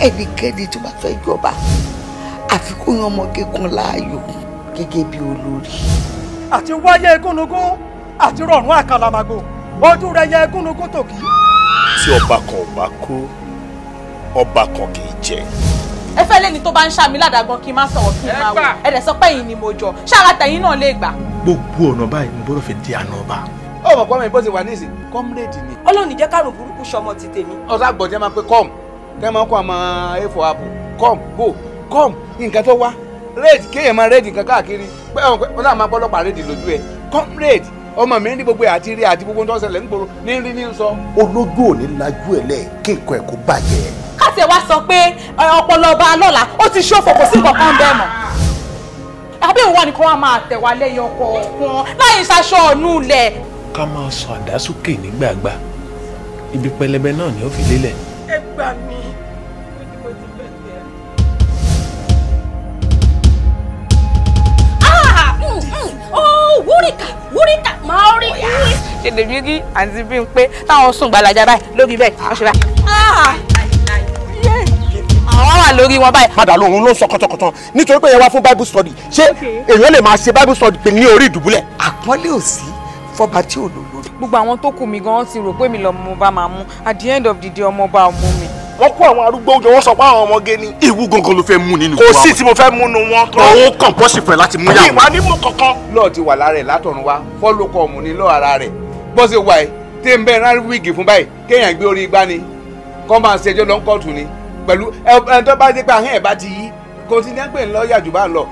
ẹnikẹ́ni tó bá fẹ́ jọba àfi kó yan ọmọge kan láàyò gẹ́gẹ́ bí olórí. àti wáyé egúnnugún àti rọrùn àkàlàmàgbò ojú rẹ̀ yẹ egúnnugún tòkì. tí ọba kan ò bá kú ọba kan kì í jẹ. ẹ fẹ́ lẹ́ni tó bá ń ṣàmì ládàgbọ́n kí n má sọ̀rọ̀ kí n máa wò ẹ dẹ̀ sọ pé ẹ̀yin ni mo jọ ṣáà tẹ̀yin náà lè gbà. gbogbo ọ̀nà báyìí mo gbọ́dọ̀ fi di àná ọba. ó mọ̀ pọ́nmi bó ti wà nísìn kọ́múrèdì ni. Ọlọ́run jẹ́ kárùn burúkú ṣọmọ ti tèmi. ọ̀sán àgbọ̀jẹ́ máa ń pẹ́ kọ́m kẹ́ máa ń kọ́ àmọ́ a4 apple kọ́m go kọ́m nǹkan tó wá rédì kéèyàn máa rédì nǹkan káàkiri pé ọ̀sán máa bọ́lọ́pàá rédì lójú ẹ̀ kọ́múrèdì ọmọ mi ní gbogbo àti rí àti gbogbo tó ń ṣẹlẹ̀ nígboro ní rí ní sọ. olójú ò ní lajú ẹ̀ lẹ́ẹ̀ kí nǹkan ẹ̀ kó bàjẹ́. káṣí ẹ wá sọ pé ọpọlọ ọba lọ́la ó ti ṣòfò kò sí kankan bẹ́ẹ̀ mọ́. àbí òun wà ní kó wá máa tẹ̀ wá lẹ́yìn ọkọ̀ ọ̀kan láyé ṣaṣọ ọ̀nù lẹ̀. ká máa sọ àdásókè nígbàgbà ibi pẹlẹbẹ náà ni ó fi lélẹ̀. ẹ gbà mí. wúríkà máa rí ṣe lè rí àǹtí bí n pé táwọn sùn gbalaja báyìí lórí bẹ́ẹ̀ wọ́n ṣe báyìí. àwọn wà lórí wọn báyìí. padà lóhun ló ń sọ kọtọkọtọ nítorí pé yẹn wá fún bible study ṣé èèyàn lè máa ṣe bible study pé ní orí ìdùbúlẹ̀. àpọ́nlé ò sí fọba tí ò lò lórí. gbogbo àwọn tó kù mí gan ti rò pé mi lọmọ bá máa mú at the end of the day ọmọ bá ọmọ mi. wọ́n kó àwọn arúgbó oúnjẹ wọ́n sọ pé àwọn ọmọge ni. ìwú gangan ló fẹ́ mú nínú. kò sí tí mo fẹ́ mú nu wọn. òun kàn pọ́sì fẹ́ láti mú yàwó. ìwà ní mú kankan. lọ́ọ̀ ti wà lára ẹ̀ látọ̀run wá fọ́lọ́kọ̀ ọ̀mù ní lọ́ọ̀ ara rẹ̀ bó ṣe wà ẹ́ tí ń bẹ́ẹ̀ rán wíìgì fún báyìí kéèyàn gbé orí igbá ni kọ́ máa ṣe ẹjọ́ lọ ń kọ́ọ̀tù ni pẹ̀lú ẹni tó bá dé pé ahọ́n ẹ̀ bá ti yí kò sí ní pé ńlọ yàjù bá ń lọ.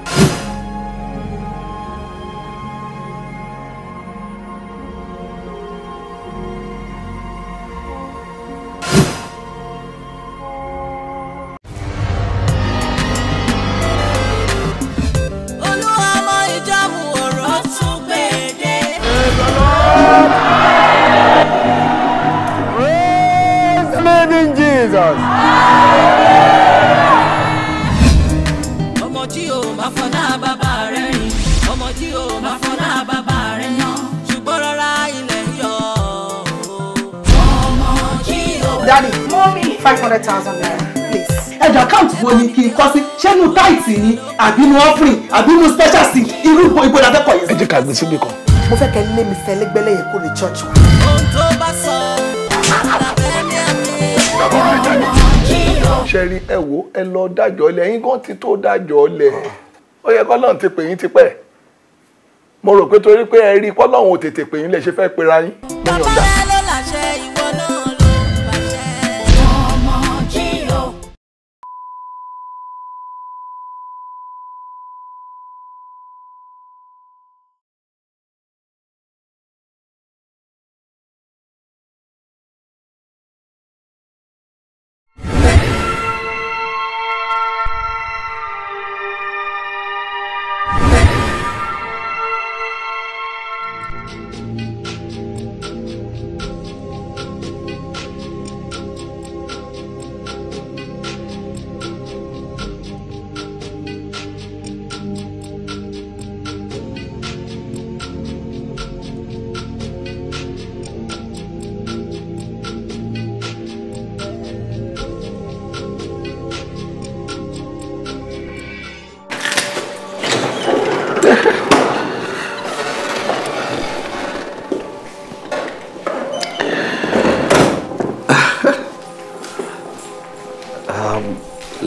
Daddy, mommy, 500,000 naira, please. Ẹjọ́ account wo ni kí n kọ sí? Ṣé inú táìtì ni? Àbí inú offering? Àbí inú special seed? Irú ibo la fẹ́ kọ yẹn. ẹ jẹ́ ká gbé síbi kan. Mo fẹ́ kẹ́ lé mi fẹ́ lẹ́gbẹ́lẹ́ yẹn kó lè church wa. Ohun tó bá sọ, làbẹ́ ní àmì. ṣe rí ẹ wo ẹ lọ dájọ́ lẹ̀ yín gan ti tó dájọ́ lẹ̀ ó yẹ kọ́lọ́run ti pè yín tipẹ́ mo rò pé torí pé ẹ rí kọ́lọ́run ò tètè pè yín lẹ̀ ṣe fẹ́ pera yín. Bàbá rẹ ló láṣẹ ìwọ náà ló pàṣẹ. Ọmọ jíò.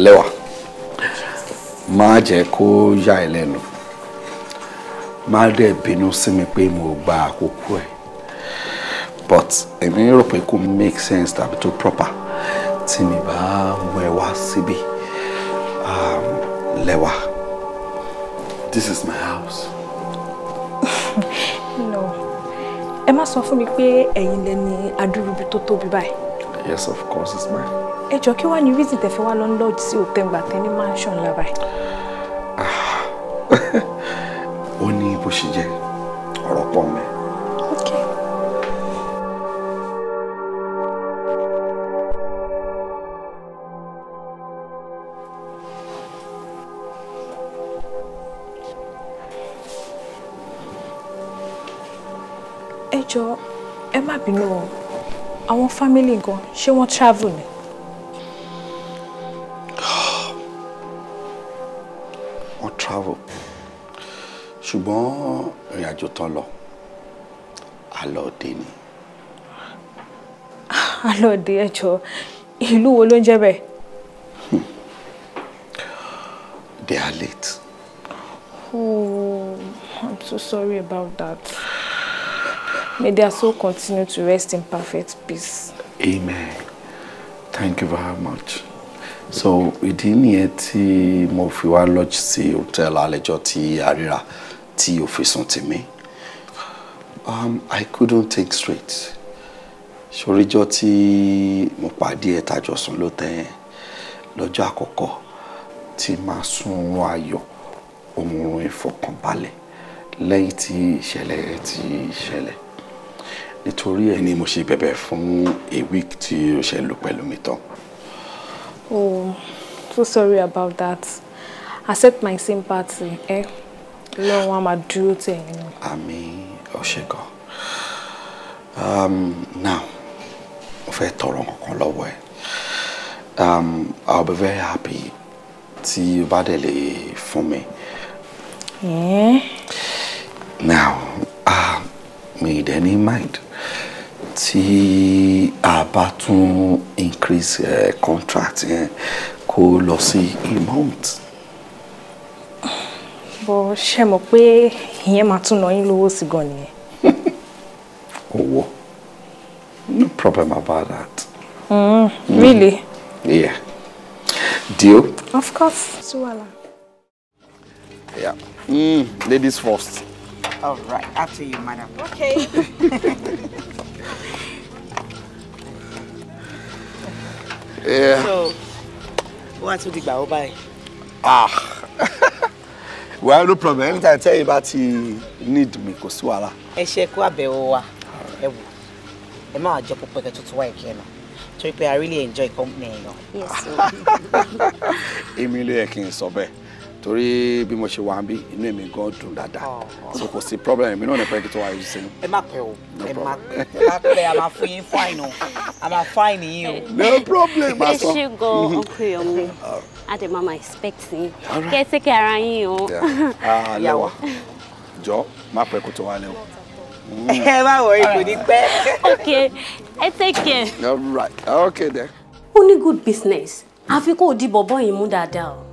Lẹ́wà má jẹ́ kó yà ẹ́ lẹ́nu má dẹ̀ bínú sí mi pé mo gba àkókò ẹ̀ but èmi rò pé kò make sense tàbí tó proper tí mi bá mú ẹ wá síbí Lẹ́wà this is my house. No ẹ má sọ fún mi pé ẹ̀yin lẹ ní adúrúbí tó tóbi báyìí. Yes, of course it's mine. Ẹ jọ̀ọ́ kí wá ní reason tẹ́ fẹ́ wá lọ lodge sí hotel gbà tẹ́ ní mansion la báyìí. Ó ní bó ṣe jẹ́ ọ̀rọ̀ pọ̀ mẹ́. Okay. Ẹ jọ̀ọ́ ẹ má bínú o. Àwọn family nǹkan ṣé wọ́n travel ni? ṣùgbọ́n ìrìnàjò tán lọ alọ́ọ̀dẹ ni. Alọ́ọ̀dẹ ẹjọ́ ìlú wo ló ń jẹ́ bẹ́ẹ̀? They are late. Oh, I'm so sorry about that. May their soul continue to rest in perfect peace. Amen. Thank you very much. So, ìdí nìyẹn tí mo fi wá lodge sí hotel àlejò tí àríra tí ó fi sùn tì mí. I couldn't think straight. Ṣoríjọ́ tí mo pàdé ẹ̀ tájọ sùn lóòótọ́ lọ́jọ́ àkọ́kọ́ tí máa sùn ayọ̀ òmùrùn ìfọ̀kànbalẹ̀ lẹ́yìn tí ìṣẹ̀lẹ̀ ti ṣẹlẹ̀. Nítorí ẹ̀ ni mo ṣe bẹ̀bẹ̀ fún a week tí ó ṣe lò pẹ̀lú mi tán. Oh, so sorry about that. Accept my sympathy, eh? Lord, wa máa dúró tì yín. Àmín, ó ṣé gan. Now, mo fẹ́ tọrọ nǹkan lọ́wọ́ ẹ. I'll be very happy tí o bá dẹ̀ lè fún mi. Now, mi dẹ̀ ní mind tí a bá tún increase contract yẹn kó lọ sí a month. Bó ṣe mọ̀ pé ìyẹn máa tún ná yín lówó sí gan nìyẹn. Owó. No problem about that. Really? Yeah. Deal? Of course. Suwala. Yeah. Ladies first. All right, after you, madam. Okay. Yeah. So, what's with the bow by? Well, no problem. Anytime I tell you about you need me, kò sí wàhálà. Ẹ ṣe kú àbẹ̀wò wa. Ẹ wò. Ẹ má jẹ́ púpọ̀ kẹ́ tuntun wá ìkẹ́ náà. Torí pé I really enjoy company yẹn. Yes. Èmi ló yẹ kí n sọ bẹ́ẹ̀. Torí bí mo ṣe wà níbí inú èmi gan dùn dáadáa. So kò sí problem. Èmi náà ní pẹ́ kí tó wá yìí sínú. Ẹ má pẹ́ o. Ẹ má pẹ́. Ẹ má pẹ́, a máa fún yín fine o. A máa fine yín o. No problem. Ẹ ṣé gan Uncle Yomi. Ade mama expecting. Kẹ́ take care ara yín o. Lẹ́wà. Jọ̀ọ́ má pẹ́ kó tó wá lẹ́wọ̀. Ẹ má worry, kò ní pẹ́. Okay, I take care. All right. Okay then. Only good business. Àfi kó di bọ̀bọ́ yìí mú dáadáa o.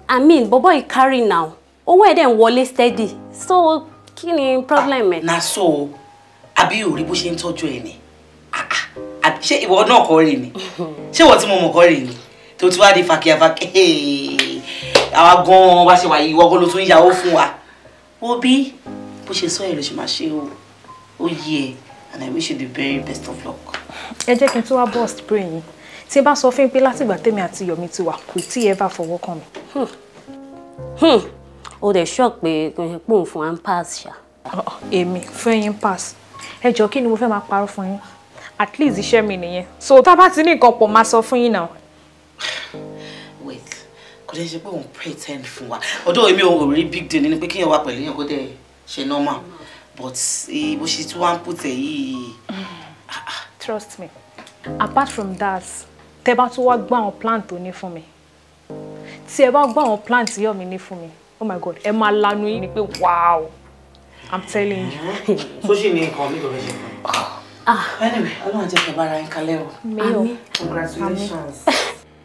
I mean, bọ̀bọ́ yìí carry now. Owó ẹ̀ dẹ̀ ń wọlé steady. So, kí ni problem ẹ̀? Na so, àbí ò rí bó ṣe ń tọ́jú ẹ ni. Àbí ṣé ìwọ náà kọ́ rè ni? Ṣé ìwọ tí mo mọ̀ kọ́ rè ni? Tó ti wá di fàkíyàfàkí. Àwa gan-an wá ṣe wà yìí, ìwọ gan ló tún yàwó fún wa. Wo bí bó ṣe sọ ẹ̀ ló ṣe máa ṣe o. Ó yẹ, and I wish you the very best of luck. Ẹ jẹ́ kí n tún wá burst brain yín. Tí bá sọ fún pé látìgbà tèmi àti Yomi ti wà kò tí ever fọwọ́ kàn mí. O dẹ̀ shock pé kò ṣe pòun fún am pass ṣá. Èmi fún yín pass. Ẹ jọ̀ọ́ kí ni mo fẹ́ máa parọ́ fún yín? At least iṣẹ́ mi nìyẹn. So tá bá ti ní nǹkan pọ̀ máa sọ fún yín náà. Wait, kò dẹ̀ ṣe pé òun pretend fún wa. Although èmi ò rí big deal nínú pé kéèyàn wà pẹ̀lú èèyàn kó dẹ̀ ṣe normal. But bó ṣe tún wá ń put ẹ̀ yìí. Trust me. Apart from that, tẹ́ bá tún wá gbọ́ àwọn plant tó ní fún mi. Tí ẹ bá gbọ́ àwọn plant tí Yomi ní fún mi. Oh my God, ẹ máa lanu yín ni pé wow. I'm telling you. So ṣe ní nǹkan mi kò fẹ́ ṣe fún mi. Anyway, Ọlọ́run jẹ́ kẹ́ bára yín kalẹ̀ o. Àmín. Congratulations.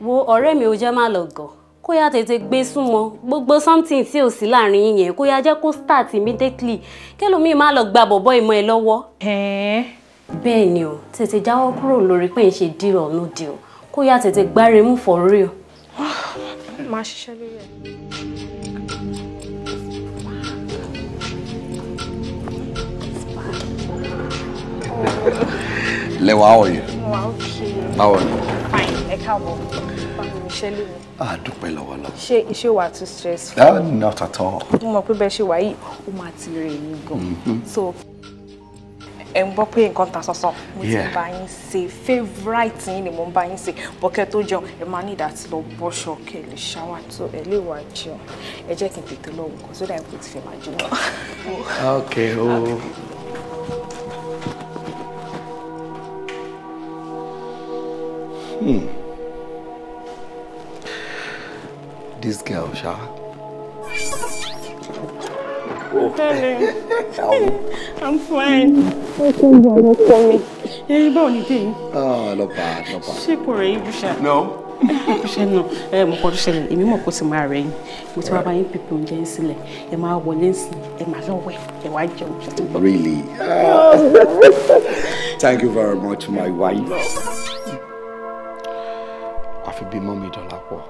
Wo ọ̀rẹ́ mi ò jẹ́ má lọ gọ̀. Kó yá tètè gbé súnmọ́. Gbogbo something tí ò sí láàrin yín yẹn kó yá jẹ́ kó start immediately. Kẹ́lòmíì má lọ gba bọ̀bọ́ ìmọ̀ ẹ lọ́wọ́. Bẹ́ẹ̀ ni o, tètè jáwọ́ kúrò lórí pé ń ṣe deal or no deal. Kó yá tètè gbáre mú for real. Máa ṣiṣẹ́ lórí ẹ̀. Lewa, how are you? Wow, okay. How are you? Fine, ẹ káàbọ̀. Báwo ni iṣẹ́ lè wọ̀? Dúpẹ́ lọ́wọ́ lọ. Ṣé iṣẹ́ wà too stressful? Not at all. Mo mọ̀ pé bẹ́ẹ̀ ṣe wà yìí, ó máa ti rẹ̀ yín gan. So, ẹ ń gbọ́ pé nǹkan ta sọ́sọ́. Mo ti bá yín ṣe favourite yín ni mo ń bá yín ṣe. Bọ́kẹ́ tó jẹun, ẹ máa ní ìdá tí lọ bọ́ṣọ kẹ́ lè ṣáwà tó ẹ lè wá jẹun. Ẹ jẹ́ kí n tètè lọ wò kó sódà ẹ̀ kò ti fẹ́ máa jẹun. Okay, oh. This girl, Sha. I'm fine. Okay, hey, báwo ni dé? Oh, not bad. Ṣé kò rẹ̀ yín bùṣà? No. Bùṣà náà, mo kọ́ tó ṣẹlẹ̀, èmi mọ̀ kó sì máa rẹ̀ yín. Mo ti wá bá yín pípé oúnjẹ ń sílẹ̀. Ẹ máa wọlé sí, ẹ máa lọ wẹ̀, ẹ wá jẹun. Really? Thank you very much, my wife. Àfi bí mọ́mí Dọ́lápọ̀.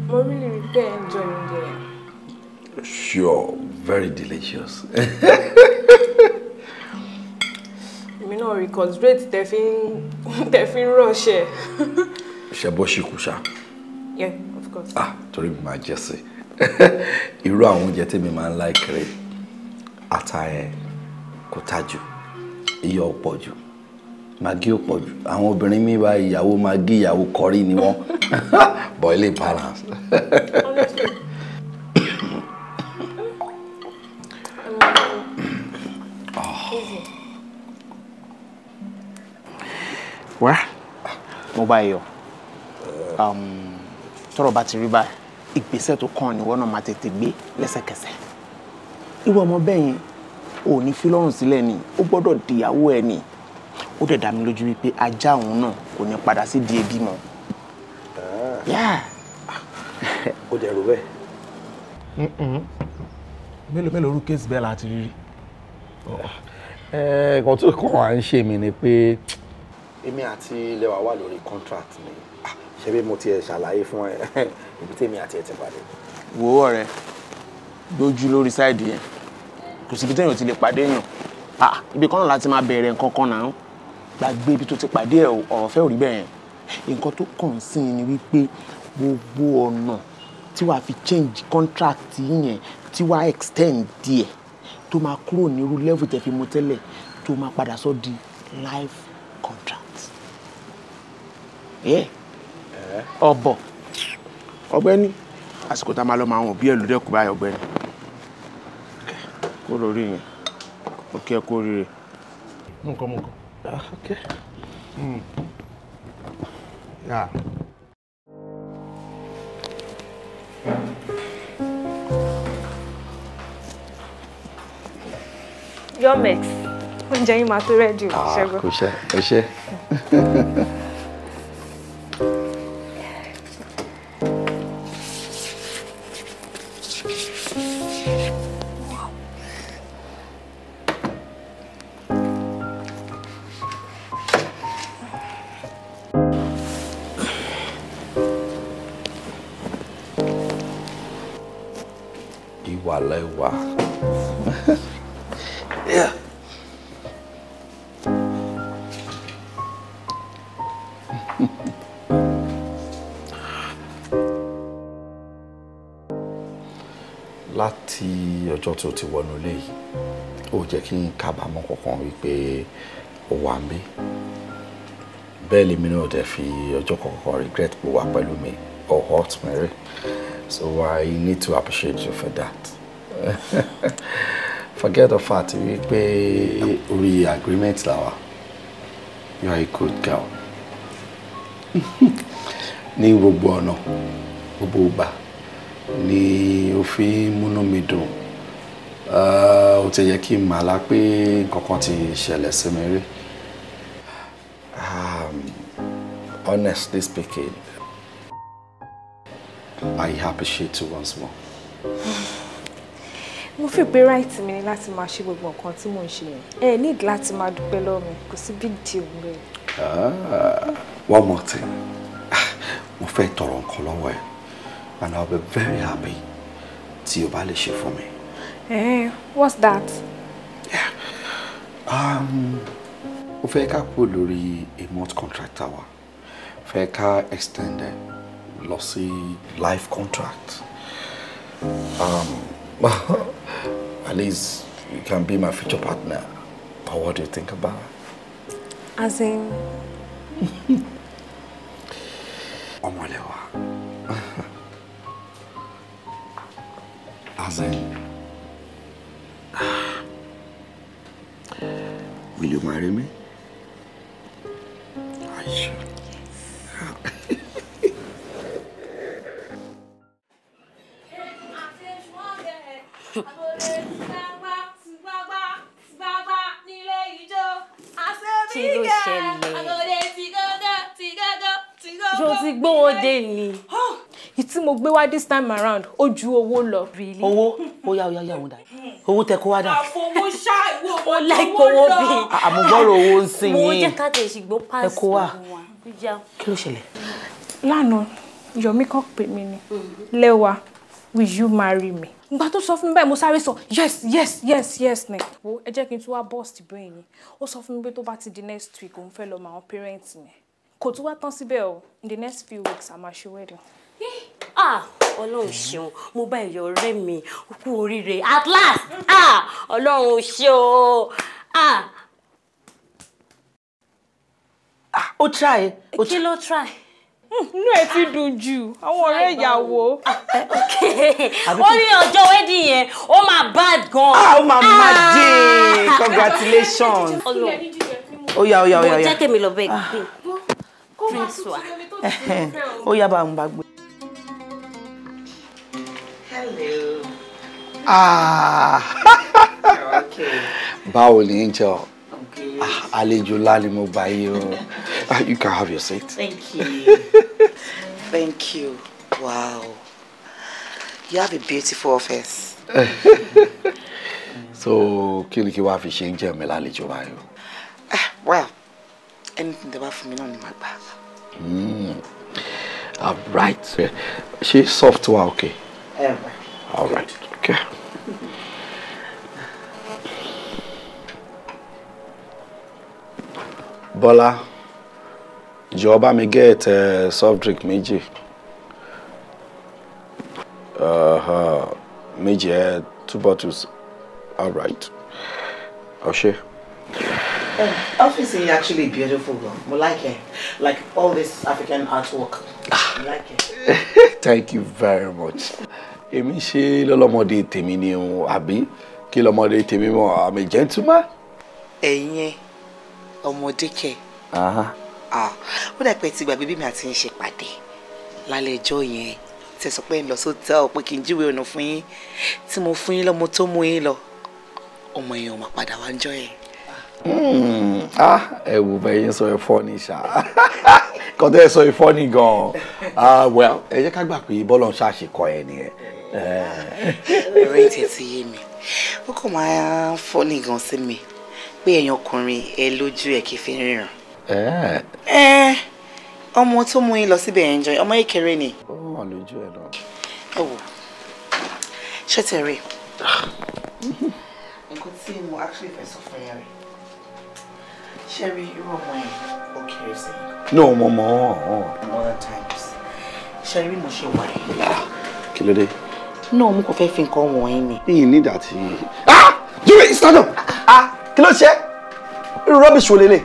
Mo really enjoying it. Sure, very delicious. You know, because great defin rush. Sheboshi. Yeah, of course. Torí mi máa jẹ sí. Irú àwọn oúnjẹ tí mi máa ń like rẹ̀. Ata ẹ̀ kò tá jù. Iyọ̀ pọ̀ jù. Maggi ó pọ̀ jù. Àwọn obìnrin mi bá ìyàwó Maggi, ìyàwó curry ni wọ́n. Boiling balance. Honestly. Wá, mo bá yọ. Tọ́rọ̀ bá ti rí báyìí, ìgbésẹ̀ tó kàn ní wọ́n náà máa tètè gbé lẹ́sẹ̀kẹsẹ̀. Irú ọmọ bẹ́ẹ̀ yẹn ò ní fi lọ́rùn sílẹ̀ ni, ó gbọ́dọ̀ dìyàwó ẹ̀ ni. Ó dẹ̀ dá mi lójú wípé ajá òun náà kò ní padà sí di ebi mọ́. Ó dẹ̀ rò bẹ́ẹ̀. Mélòó orú kéèsì bẹ́ẹ̀ láti rí. Nǹkan tó kàn wá ń ṣe mí ni pé èmi àti Lẹ́wà wà lórí contract ni. Ṣé bí mo tiẹ̀ ṣàlàyé fún ẹ ibi tèmi àti ẹ ti pàdé. Wo ọ̀rẹ́, lójú lórí sáìdì yẹn. Kò síbi téèyàn ti lè pàdé èèyàn. Ibi kan náà láti máa bẹ̀rẹ̀ nǹkan kan náà. Gbàgbé ibi tó ti pàdé ẹ̀ ọ̀rọ̀ fẹ́ ò rí bẹ́ẹ̀ yẹn. Nǹkan tó kàn sí ni wípé gbogbo ọ̀nà tí wàá fi change contract yẹn tí wàá extend díẹ̀ tó máa kúrò ní irú level tẹ́ fi mú tẹ́lẹ̀ tó máa padà sọ di life contract. Ọ̀bọ̀ ọ̀gbẹ́ni àsìkò tá a máa lọ máa wọ̀n bí ẹ̀lú dẹ́kun báyìí ọ̀gbẹ́ni kó lórí yẹn ó kí ẹ kó rí rẹ̀. Mú nǹkan. Okay. Yeah. Your mix. Oúnjẹ yín máa tó ready o, Ṣẹ́gun. Kò ṣe. Ìwà. Yeah. Láti ọjọ́ tó ti wọnú ilé yìí, ó jẹ́ kí n kábàámọ̀ kankan wípé ó wà ń bí. Bẹ́ẹ̀ lèmi náà dẹ̀ fi ọjọ́ kankan regret pé wà pẹ̀lú mi or hurt me rí. So I need to appreciate you for that. Forget the fact wípé orí agreement làwà. You are a good girl. Ní gbogbo ọ̀nà, gbogbo ìgbà ni ó fi múnú mi dùn. Ó ti yẹ kí n mà lá pé nǹkan kan ti ṣẹlẹ̀ sí mi rí. Honestly speaking, I appreciate you once more. Mo fi pé right mi ni láti máa ṣe gbogbo nǹkan tí mò ń ṣe yẹn. Ẹ need láti máa dúpẹ́ lọ́wọ́ mi, kò sí big deal ńbẹ̀. One more thing. Mo fẹ́ tọrọ nǹkan lọ́wọ́ ẹ, and I'll be very happy tí o bá lè ṣe fún mi. What's that? Mo fẹ́ ká kúrò lórí a month contract wa. Fẹ́ ká extend lọ sí life contract. At least you can be my future partner. But what do you think about it? As in... Ọmọlẹ́wà. As in... Will you marry me? Are you sure? Kí ló ṣẹlẹ̀? Ṣó ti gbówó dé ni? Ìtí mo gbé wá this time around, ó ju owó lọ. Owó? Ó yá wọn dà. Owó tẹ kó wá dà. Àfọwọ́ ṣá ìwọ Ó láìpẹ́ owó bí. Àmúgbọ́rọ̀ owó ń sìn Mo yín. jẹ́ ká tẹ̀ ṣìgbó pàṣẹ. Ẹ kó wá. Kí ló ṣẹlẹ̀? Lánàá, Yomi kan pè mí ni. Lẹ́wà, will you marry me? Ìgbà tó sọ fún mi báyìí mo sáré sọ yes ni. Wo ẹ jẹ́ kí n tún wá bust brain yín. Ó sọ fún mi pé tó bá ti di next week òun fẹ́ lọ mọ àwọn parents mi. Kò tún wá tán síbẹ̀ o. In the next few weeks a máa ṣe wedding. Ọlọ́run ṣeun, mo bá ẹ̀yọ̀ ọ̀rẹ́ mi kú oríire at last. Ọlọ́run ṣe o. Ó try. Kí ló try? Inú ẹ ti dùn jù, àwọn ọ̀rẹ́ ìyàwó. Ó ní ọjọ́ wedding yẹn, ó máa bad gan. Ó máa mad day. Congratulations. Ó yá. Mo jẹ́ kí mi lọ bẹ́ẹ̀ gbé. Prince wa. Ó yá bá ń bá gbé. Hello. Okay. Báwo ni Angel? Àlejò ńlá ni mo bá yín o. You can have your seat. Thank you. Thank you. Wow. You have a beautiful office. So, kí ni kí wá fi ṣe Angel mi lálejò báyìí o? Well, anything that for me náà ni màá gbà. Right. Ṣé software okay? All right. Okay. Bọ́lá, jọ̀ọ́ bá mi get soft drink méjì. Méjì, 2 bottles. All right. Ọṣé. Office is actually beautiful though. I like it. Like all this African artwork. I like it. Thank you very much. Èmi ṣe lọ́lọ́mọdé tèmi ni o, àbí kí lọ́mọdé tèmi mọ̀, I'm a gentleman. Ẹ̀yin ọmọdé kẹ̀. Ó dà pé ti gbàgbé bí mi àti ń ṣe pàdé lálẹ́ ọjọ́ yẹn. Tẹ́ sọ pé ń lọ sóòtẹ́ẹ̀lì pé kí n júwe ọ̀nà fún yín. Tí mo fún yín lọ́mọ tó mú yín lọ. Ọmọ yẹn ò máa padà wá ńjọ́ yẹn. Ẹ wò bẹ́ẹ̀ yín sọ ẹ funny ṣá. Kọ́tẹ́ sọ ẹ funny gan. Well, ẹ jẹ́ ká gbà pé bọ́lọ̀ ń ṣàṣekọ ẹ nìyẹn. Ọ̀rẹ́ ìtẹ̀ ti yé mi. Ó kàn máa funny gan sí mi. Pé ẹ̀yin ọkùnrin ẹ lójú ẹ̀ kì í fi ríran. Ọmọ tó mú yín lọ síbẹ̀ ẹ̀ ń jọ ọmọ kékeré ni. Ó hàn lójú ẹ̀ náà. Ẹ wò ṣé tẹ rí nǹkan tí mo actually fẹ́ sọ fún yẹn rẹ̀ ṣé rí irú ọmọ yẹn ó kéré sí i. No, mọ̀mọ́. Other times ṣé rí mo ṣe wà yìí. Kí ló dé? No, mo kàn fẹ́ fi nǹkan wọ̀nyí ni. You need that. Jimmy, stand up. Kí ló ṣe? Irú rubbish wo lélẹ̀?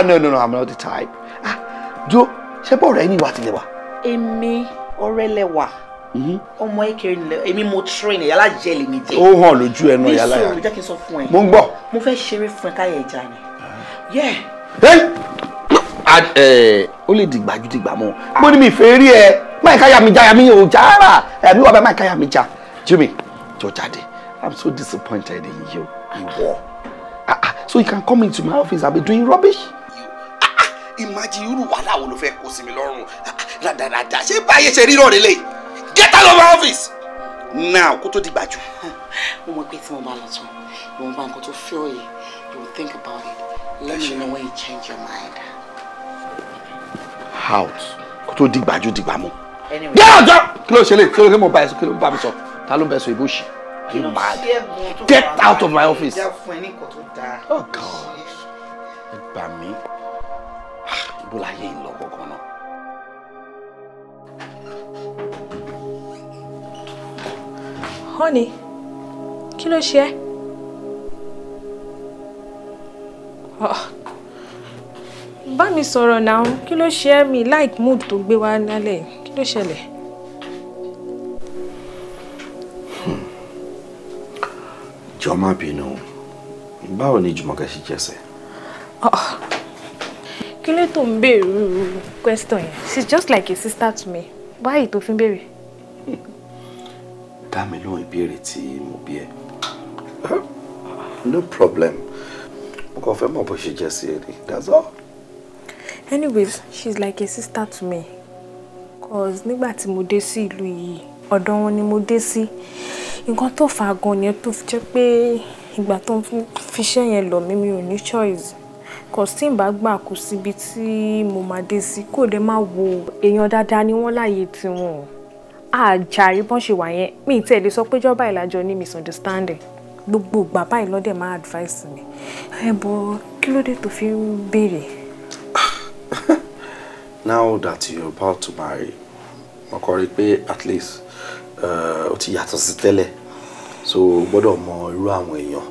No, I'm not the type. Jo, ṣé bọ́ọ̀rọ̀ ẹni wà tilẹ̀ wà? Èmi ọ̀rẹ́ lẹ́wà. Ọmọ ekere ni èmi mo train ẹ yálà jẹ lèmi jẹ. Ó hàn lójú ẹ náà yálà yálà. Bí sọ jẹ́ kí n sọ fún ẹ. Mo ń gbọ́. Mo fẹ́ ṣeré fún ẹ káyọ̀ ẹja ni. Ó lè dìgbà ju dìgbà mọ́. Mo ní mi fẹ́ rí ẹ. Máì káyà mi já, mi ò já rà. Ẹ̀mí wà bẹ́ẹ̀ máì káyà mi já. Jimmy, jọ jáde. I'm so disappointed in you. Ìwọ. So you can come into my office and be doing rubbish? Imagine irú wàhálà wo ló fẹ́ kó sí mi lọ́rùn. Ràdàràdà ṣé báyé ṣe rírọ̀ rẹ̀ lẹ́yìn? Get out of my office! Now, kó tó di gbàjú. Mo mọ̀ pé tí mo bá lọ tán, mo bá nǹkan tó feel yìí, you will think about it. Let me know when you change your mind. Out. Kó tó di gbàjú dìgbà mọ́. Anyway. Get out, John! Kí ló ṣe lè? Kí ló mo bá ẹ sọ? Kí ló bá mi sọ? Ta ló bẹ sọ ìbò ṣì? Are you mad? Get out of my office. Oh God. Ẹ gbà mí. Ibo láyé ń lọ gbọ̀ngàn náà. Honey, kí ló ṣe? bá mi sọ̀rọ̀ náà kí ló ṣe mí like mood tó gbé wá lálẹ́ kí ló ṣẹlẹ̀. Jọ̀ọ́ má bínú báwo ni Jùmọ̀kẹ́ ṣe jẹ́sẹ̀. Kí ló tó ń béèrè question yẹn she's just like a sister to me why tó fi ń béèrè. Dá mi lóhùn ìbéèrè tí mo bí ẹ. No problem. Mo kàn fẹ́ mọ̀ bó ṣe jẹ́ sí ẹ ni, that's all. Anyways, she's like a sister to me. Cause nígbà tí mo dé sí ìlú yìí, ọ̀dọ̀ wọn ni mo dé sí. Nǹkan tó fà gan ni tó fi jẹ́ pé ìgbà tó ń fi iṣẹ́ yẹn lọ̀ mí mi ò ní choice. Cause tí n bá gbà kú síbi tí mo máa dé sí, kò dé máa wo èèyàn dáadáa ni wọ́n láàyè tiwọn. Àjàrí bọ́n ṣe wà yẹn, mi ì tẹ̀lé sọ pé jọba ìlàjọ ní misunderstanding. Gbogbo ìgbà báyìí lọ́dẹ̀ máa advice mi. Bọ̀ kí ló dé tó fi ń béèrè? Now that you're about to marry, mo kàn rí pé at least ó ti yàtọ̀ sí tẹ́lẹ̀. So gbọ́dọ̀ mọ irú àwọn èèyàn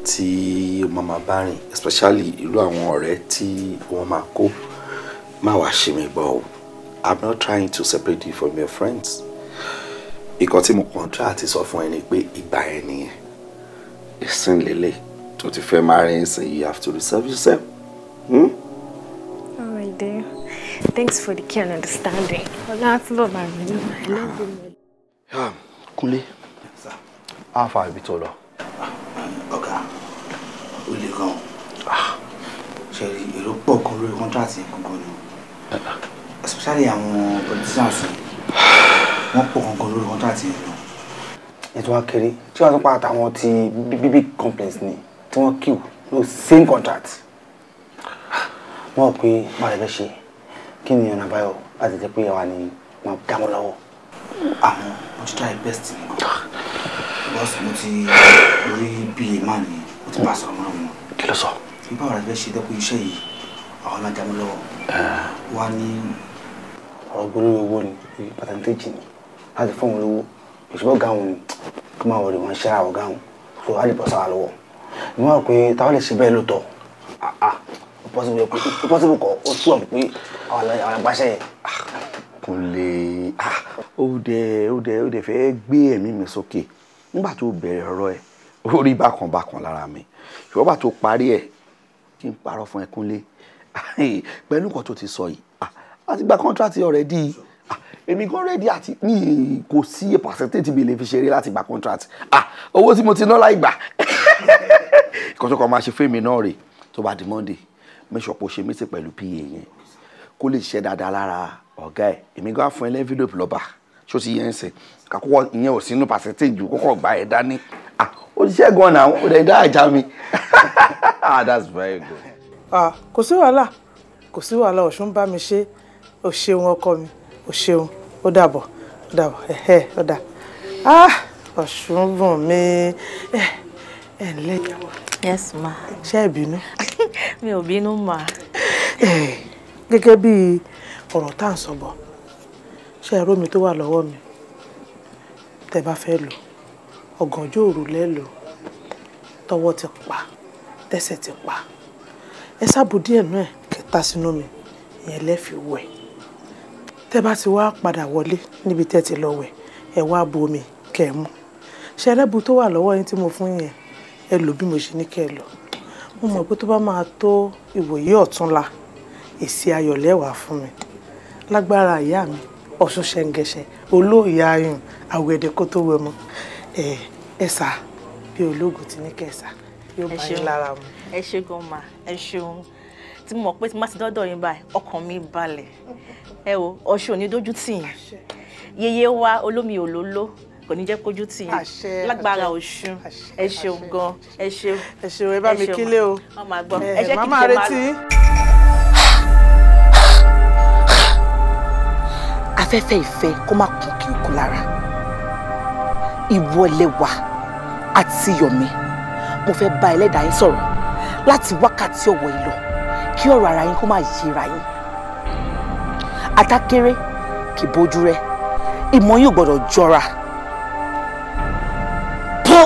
tí mama bá rìn, especially irú àwọn ọ̀rẹ́ tí wọ́n máa kó. Má wàá ṣe mi gbọ́ o. I'm not trying to separate you from your friends. Ìkan tí mo contract sọ fún ẹ ni pé ìgbà ẹ nìyẹn. Ìsìn lélẹ̀ tó ti fẹ́ marry nsìn, you have to reserve yourself. All right, dear. Thanks for the care and understanding. That's love I love you. Kúnlé. How far ibi tó lọ? Ọ̀gá, ó le gan. Ṣé èrò pọ̀ kan lórí contract yẹn gangan ni. Especially àwọn politicians. Wọ́n pọ̀ gangan lórí contract yẹn lọ. Ètò wa kéré. Tí wọ́n tún pa àtàwọn ti big companies ni tí wọ́n queue no same contract. Wọ́n pé bá rẹ̀ bẹ́ ṣe kí ni ọ̀nà àbáyọ láti jẹ́ pé àwa ni wọ́n dá wọn lọ́wọ́. Àwọn mo ti try best mi gan. Because mo ti rí bí man ni mo ti bá sọ̀rọ̀ mọ́ wọn. Kí ló sọ? Bí báwo la fẹ́ ṣe dẹ́kun iṣẹ́ yìí àwọn náà dá mi lọ́wọ́. Wá ní ọ̀rọ̀ gbólórí owó ni percentage ni láti fún wọn lówó ìṣùgbọ́n gáwọn ni kí máa wọlé wọn ṣe àwọn gáwọn so wá lè bọ́ sára lọ́wọ́. Ìwọ́n rò pé táwọn lè ṣe bẹ́ẹ̀ lóòótọ́ possible kọ́ ó túwọ̀ pé àwọn àgbàṣẹ́ yẹn. Kúnlé ó dẹ̀ fẹ́ gbé ẹ̀mí mi sókè nígbà tó bẹ̀rẹ̀ ọ̀rọ̀ ẹ̀ ó rí bákan lára mi ṣùgbọ́n bá tó parí ẹ̀ kí n parọ́ fún ẹ Kúnlé pẹ̀lú nǹkan tó ti sọ yìí a ti gba contract already èmi gan ready àti ní kò sí percentage bí lè fi ṣeré láti gba contract owó tí mo ti ná láì gbà nǹkan tó kọ́ máa ṣe fún èmi náà rè tó bá di Monday make sure pé o ṣe mí sí pẹ̀lú PA yẹn kó lè ṣiṣẹ́ dáadáa lára ọ̀gá ẹ̀ èmi gan fún ẹ lẹ́ńfílọ́pù lọ́ba ṣó ti yẹn ń sìn kakọ́kọ́ ìyẹn ò sínú percentage kókó gbà ẹ̀ dání ó ṣiṣẹ́ gan náà ó dẹ̀ dá àjà mi that's very good. Kò sí wàhálà Ọ̀ṣun bá mi ṣe o ṣeun ọkọ mi o ṣeun ó dàbọ̀ ó dà Ọ̀ṣun bùn mi ǹlẹ́. Yes ma. Ṣé ẹ bínú? Mi ò bínú ma. Gẹ́gẹ́ bí ọ̀rọ̀ tá à ń sọ bọ̀ ṣé ẹ̀rọ mi tó wà lọ́wọ́ mi tẹ́ bá fẹ́ lò ọ̀gànjọ́ òru lẹ́ lò tọwọ́ ti pa tẹ́sẹ̀ ti pa ẹ sábò díẹ̀ náà kẹta sínú mi ìyẹn lẹ́fì wẹ̀ tẹ́ bá ti wá padà wọlé níbi tẹ́ ti lọ wẹ̀ ẹ wá bu omi kẹ́ ẹ mú ṣe ẹrẹ́bu tó wà lọ́wọ́ yín tí mo fún yẹn ẹ lò bí mo ṣe ní kẹ́ ẹ lò mo mọ̀ pé tó bá máa tó ìwòye ọ̀túnla èsì ayọ̀ lẹ́wàá fún mi lágbára ìyá mi Ọ̀ṣun ṣẹ̀ǹgẹ̀ṣẹ̀ olóòyè ayùn àwẹ̀dẹ kó tó wẹ̀ mọ́ ẹ̀sà bí ológun ti ní kẹsà yóò bá yín lára mu. Ẹ ṣé gan ma ẹ ṣeun tí mo mọ̀ pé tí má ti dọ́dọ̀ yín báyìí ọkàn mi balẹ̀ ẹ wo Ọ̀ṣun ò ní dójú tì yín yeye wa olómi òlóló kò ní jẹ́ kójú tì yín lágbára Ọ̀ṣun ẹ ṣeun gan ẹ ṣeun. ẹ ṣeun ẹ bá mi kílé o ọmọ àgbọ̀ ẹ ṣe kí n ṣe máa retí. Afẹ́fẹ́ ìfẹ́ kó má kún kí n kú lára ìwọlẹ́wà àti yọ̀mí mo fẹ́ bá ẹlẹ́dàá yín sọ̀rọ̀ láti wákàtí ọ̀wọ̀ ìlọ kí ọ̀rọ̀ ara yín kó má yíra yín adákéré kì bójú rẹ ìmọ̀ yín ò gbọ́dọ̀ jọra pọ́.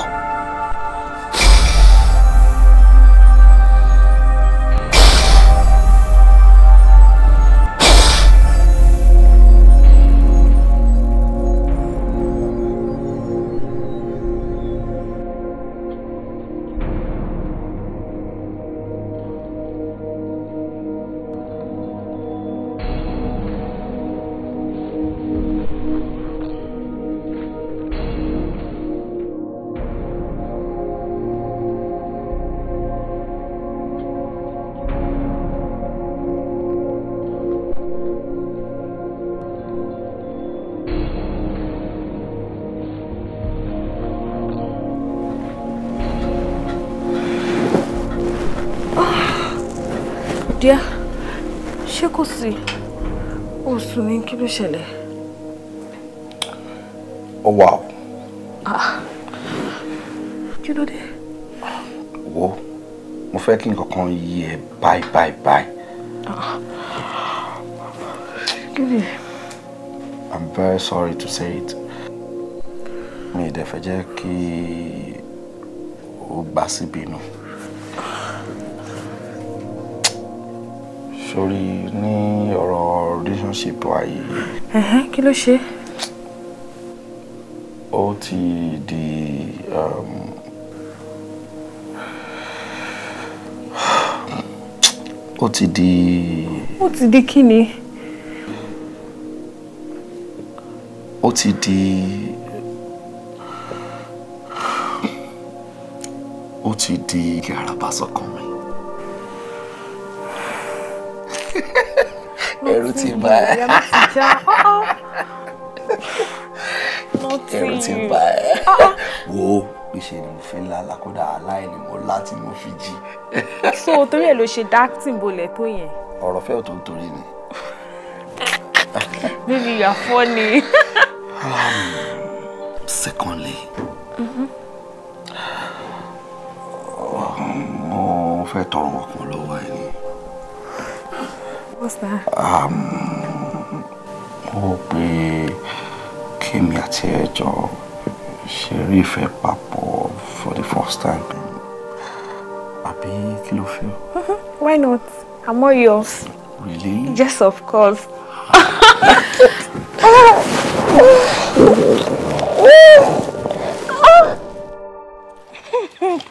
Díẹ̀, ṣé kò sí? Ó sùn ní kí ló ṣẹlẹ̀? Ó wà o. Kí ló dé? Wo, mo fẹ́ kí nǹkan kan yí ẹ báyìí. Kí ni? I'm very sorry to say it. Mi dẹ̀ fẹ́ jẹ́ kí o gbà síbi inú. Sorry, ní ọ̀rọ̀ relationship wa yìí. Kí ló ṣe? Ó ti di ó ti di kí ni? Ó ti di àràbà sọ́kàn mi. Ẹ̀rù ti bà ẹ́. Ẹ̀rù ti bà ẹ́. Wo ìṣe ni mo fi ń lálàá kódà aláìní mo láti mo fi jí. So torí ẹ̀ ló ṣe acting bolẹ̀ tó yẹn. Ọ̀rọ̀ fẹ́ ò tó ń torí ni. Baby, you are funny. Secondly, mo fẹ́ tọrọ ọkàn lọ́wọ́ ẹ ni. What's that? Mo pé kémi àti ẹ jọ ṣeré ìfẹ́ papọ̀ for the first time. Àbí kí ló feel? Why not? I'm all yours. Really? Yes, of course.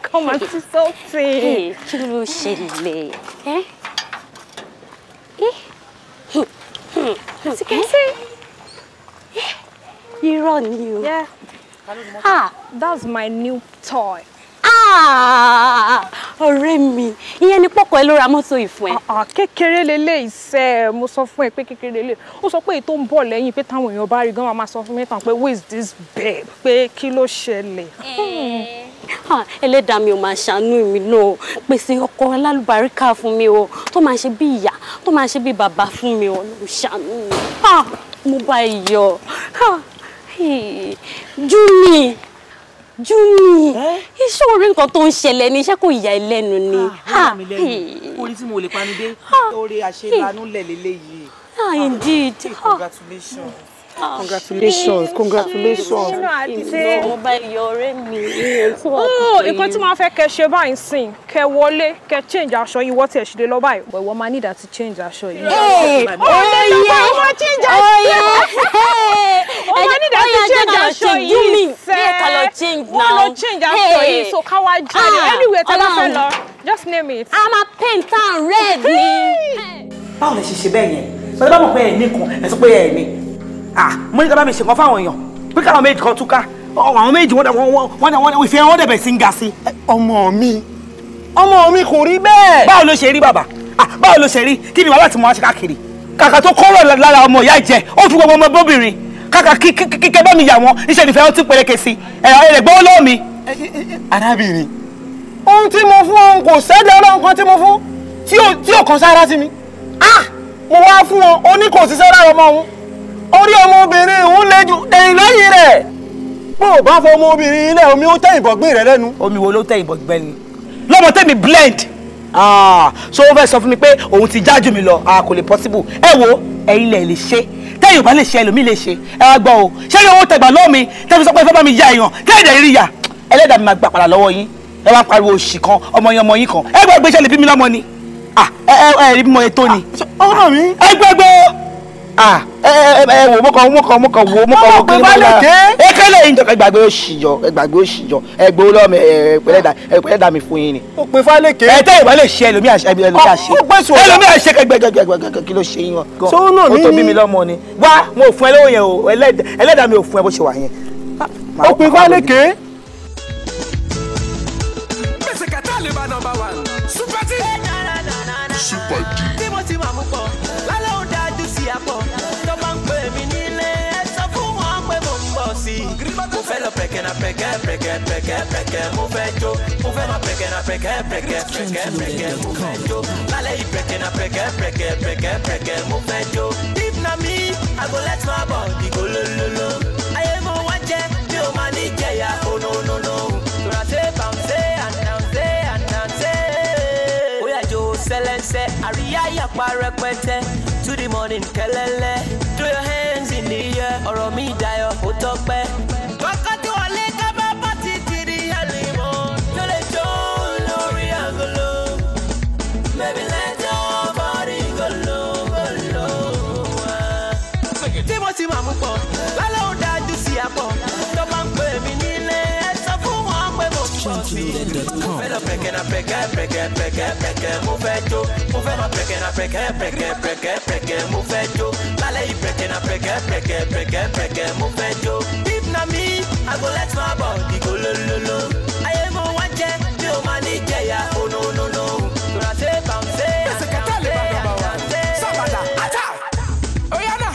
Come on, to something. Kí ló ṣẹlẹ̀? As you can see. Irọ́ ni o. Yeah. That's my new toy. Ọ̀rẹ́ mi, ìyẹn ni pọ́kọ ẹ ló ra mọ́tò ìfún ẹ. Kékeré lélẹ̀ ìṣe mo sọ fún ẹ pé kékeré lélẹ̀. Ó sọ pé èyí tó ń bọ̀ lẹ́yìn pé táwọn èèyàn bá rí gan máa sọ fún mi tán pé who is this babe? Pé kí ló ṣẹlẹ̀? Ẹlẹ́dàá mi ò máa ṣàánú mi náà. Pèsè ọkọ alálùbáríkà fún mi o. Tó máa ṣe bí ìyá, tó máa ṣe bí bàbá fún mi o. Ló ṣàánú mi. Mo bá yọ. Júmi, iṣẹ́ orí nǹkan tó ń ṣẹlẹ̀ ní iṣẹ́ kò yà ẹ́ lẹ́nu ni. Orí tí mo lè pani dé, orí àṣelanú lẹ̀ lélẹ́yìí. Indeed. Congratulations. Congratulations. Mo bá yọ ọ̀rẹ́ mi. Nǹkan tí máa fẹ́ kẹ́ ṣe báyìí sìn, kẹ́ wọlé, kẹ́ change aṣọ yìí wọ́n tiẹ̀ ṣe lè lọ báyìí. But wọ́n máa need àti change aṣọ yìí. Ọmọ need àti change aṣọ yìí. Bẹ́ẹ̀ ká lọ change now. Wọ́n lọ change aṣọ yìí so ká wá jáde. Anyway, tẹ́ bá fẹ́ lọ, just name it. I'm a paint and red ni. Báwo lẹ ṣe bẹ́ẹ̀ yẹn? Sọ bá mọ̀ pé ẹ̀ ní kan, ẹ sọ pé ẹ̀ ní. Mo ní ká bá mi ṣe kan fáwọn èèyàn pé káwọn méjì kan túká àwọn méjì wọ́n ìfẹ́ wọn dẹ̀bẹ̀ sí ń ga sí. Ọmọ mi kò rí bẹ́ẹ̀. Báwo ló ṣe rí bàbá? Báwo ló ṣe rí? Kí ni wàhálà tí mo wá ṣe káàkiri? Kàkà tó kọ́rọ̀ lára ọmọ ìyá ìjẹ ó fi gbogbo ọmọ bóbìnrin kàkà kíkẹ́ bá mi yà wọ́n níṣẹ́ ìfẹ́ ó ti pẹ̀lẹ́kẹ̀ sí ẹ̀rẹ̀ gbọ́wọ́ lọ́wọ́ mi. Arábìnrin, ohun tí mo fún òun kò sẹ́dẹ̀ ọlọ́run kan tí mo fún tí ò kan sára sí mi. Mo wá fún wọn ó ní kò sí sára ọmọ òun. Orí ọmọbìnrin òun lè ju ẹ̀yìn lẹ́yìn rẹ̀. Bó o bá fọ ọmọbìnrin ilé omi ó tẹ ìbọ̀gbìn rẹ̀ lẹ́nu. Omi wo ló tẹ ìbọ̀gbìn ni? Lọ́mọ tẹ́mi blend. So ó fẹ́ sọ fún mi pé òun ti jájú mi lọ kò lè possible. Ẹ wo ẹ̀yin lẹ̀ lè ṣe tẹ́yìn ò bá lè ṣe ẹlòmíì lè ṣe. Ẹ wá gbọ́ o ṣé ní owó tẹgbà lọ́ọ̀ mi tẹ́fi sọ pé ẹ fẹ́ bá mi ya èèyàn kẹ́ẹ̀dẹ̀ rí ya Ẹlẹ́dàá mi máa gbà padà lọ́wọ́ yín. Ẹ wá pariwo òṣì kan ọmọ yín kan ẹ gbọ́ gbéṣẹ́ lè bí mi lọ́mọ ni. Ẹ rí bí mo ètò ni. Ọmọ mi. Ẹ gbẹ́gbẹ́ wo mo kàn wo pé balẹ̀ ekele yìí njọ ẹgbàgbé òṣìyọ ẹgbẹ olóòmẹ ẹpẹlẹdà mi fún yín ni. ó pe fálẹ̀kẹ́. ẹ tẹ́ ìbá lè ṣe ẹlòmí àṣẹ kí ló ṣe yín wọn. sọ́nà mi ni ó tó bí mi lọ́mọ ni. wá mo ò fún ẹ lówó yẹn o ẹlẹ́dàá mi ò fún ẹ bó ṣe wà yẹn. ó pe fálẹ̀kẹ́. gbèsè kẹta lè bá nọ́mbà 1 Super D. tí mo ti máa mú pọ̀ lálẹ́ ò dájú sí àpọ̀ tó máa ń pè mí nílé ẹ sọ fún wọn pé mo ń bọ̀ sí i mo fẹ́ lọ pẹ̀kẹ́nà pẹ̀kẹ́ preke mo fẹ́ jó mo fẹ́ máa preke mo fẹ́ jó lálẹ́ yìí preke mo fẹ́ jó if na me I go let my body go lololo ayé mo wá jẹ́ mi ò máa ní jẹ̀yà oh no no no tora ṣe bàmṣe ànànṣe bóyá jó sẹlẹ̀nsẹ̀ àríyá yàpá rẹpẹtẹ to the morning kẹlẹ́lẹ́ throw your hands in the air ọ̀rọ̀ mi dayọ̀ ó tọ́pẹ́. wákàtí wọlé kábà pàtì tìrì àlìmọ́ tó lè jó lórí àgọ́lọ́ baby let your body go low. tí mo ti máa mú pọ̀ lálẹ́ ò dájú sí àpọ̀ tó bá ń pè mí nílé ẹ sọ fún wọn pé mo pọ̀ sí. mo fẹ́ lọ preke mo fẹ́ jó mo fẹ́ máa preke mo fẹ́ jó lálẹ́ yìí preke mo fẹ́ jó if na me I go let my body go lololo ayé mo wá jẹ́ mi ò máa ní jẹ̀yà oh no no no tora ṣe bàmṣe sábàdà Ajao oyana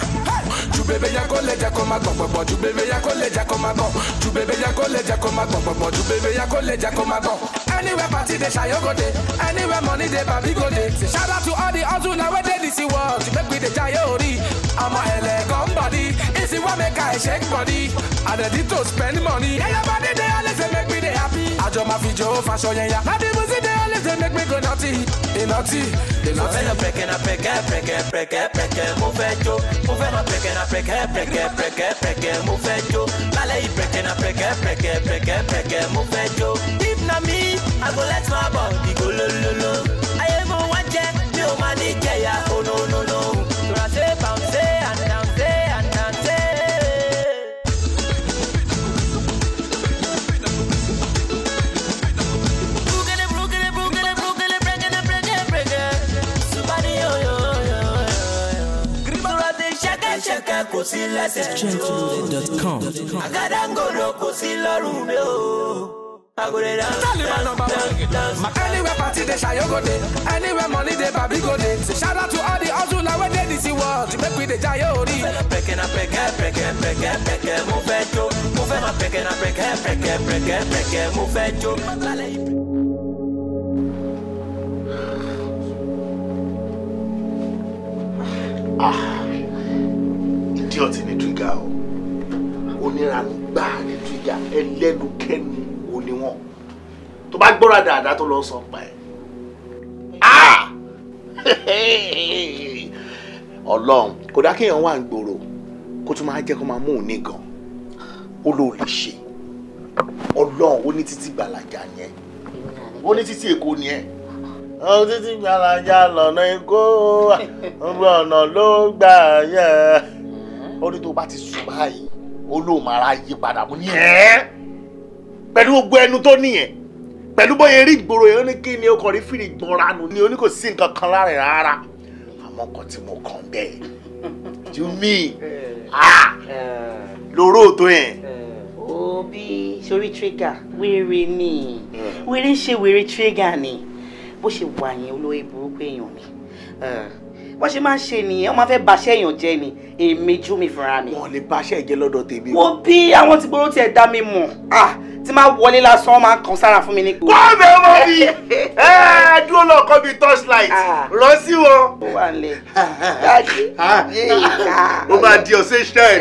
ju bébé yẹ kó lè jẹ́ kó má gbọ̀ngbọ̀ngbọ̀ ju bébé yẹ kó lè jẹ́ kó má gbọ̀n ju bébé yẹ kó lè jẹ́ kó má gbọ̀ngbọ̀ngbọ̀ ju bébé yẹ kó lè jẹ́ kó má gbọ̀n. Anywhere party dey shayo go dey, anywhere money dey baby go dey. Say shout out to all the hustle now wey dey this world to make we dey jayo ori. Ọmọ ẹlẹ́gàn body, easy wan make I shake body. I ready to spend money. Yeah, your body dey always dey make me dey happy. Àjọ máa fi jó fashion yẹn ya. Na the music dey always dey make me go naughty, naughty. mo fẹ́ lọ preke mo fẹ́ jó mo fẹ́ máa preke mo fẹ́ jó lálẹ́ yìí preke mo fẹ́ jó if na me I go let my body go lololo ayé mo wá jẹ́ mi ò máa ní jẹ̀yà oh no no no tora ṣe bàmṣe ànànṣe. Kò sí lẹ́sẹ̀ tó àgàdàngòrò kò sí lọ́rùn mi o. Anywhere party dey shayo go dey, anywhere money dey baby go dey. Say shout out to all the hustle now wey dey this world to make we dey jayo ori. Preke mo fẹ́ jó mo fẹ́ máa preke mo fẹ́ jó. Idiot ni trigger o onírànú gbá ni trigger ẹlẹ́nu kẹ́nu o ni wọ́n tó bá gbọ́ra dáadáa tó lọ sọ pa ẹ̀ Ọlọ́run kò dá kéèyàn wà ń gbòòrò kó tún máa jẹ́ kó máa mú òun ní gan ó ló lè ṣe Ọlọ́run ó ní títí gbàlàjà yẹn ó ní títí Èkó ni ẹ ó títí gbàlàjà lọ́nà Èkó ọ̀nà ló gbà yẹ ó ní tó bá ti sùn báyìí ó lóun máa ra yí padà mú ní ẹ́ pẹ̀lú gbogbo ẹnu tó nìyẹn pẹ̀lú bóyá eré ìgboro yẹn ó ní kí ni ó kàn rí fìrì gbọ́nranù ni ó ní kò sí nǹkan kan lára ẹ̀ rárá àmọ́ nǹkan tí mo kàn bẹ́ẹ̀ ju mí lóró tó yẹn. Òbí sórí trigger wèrè ni wèrè ṣe wèrè trigger ni bó ṣe wà yẹn olóyè burúkú èèyàn ni wọ́n ṣe máa ń ṣe nìyẹn wọ́n máa fẹ́ baṣẹ́ èèyàn jẹ́ ni èmi jú mi fúnra mi. wọ́n lè baṣẹ́ ìjẹ́ lọ́dọ̀ tèmi. wọ́n bí àwọn tí gbóró tiẹ̀ dá mi mọ̀ tí máa wọlé lásán wọ́n máa kàn sára fún mi ní gbòòrò. wọ́n bẹ̀ wọ́n bí dúró lọ́kọ́ bíi torchlight rọ sí wọn. ó wà nílẹ̀ ó máa di ọ̀sẹ̀ ṣẹ́ẹ̀.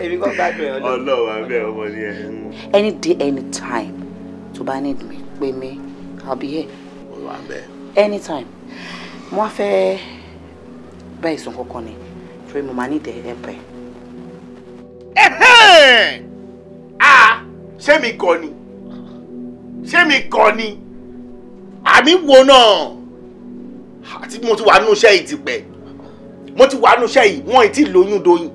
èmi kò gbàgbé ọ lọ. Ọlọ́run abẹ́ ọmọ ni ẹ. Any day anytime tó bá need me pè mí I'll be here. Anytime. Mo wá fẹ́ bá ìsùn kankan ni torí mo máa ní ìdẹ̀ ẹ̀pẹ̀. Ṣé mi kọ́ ni? Ṣé mi kọ́ ni? Àmì wo náà? Àti mo ti wà nínú iṣẹ́ yìí tipẹ́. Mo ti wà nínú iṣẹ́ yìí wọ́n ì tí lóyún doyin.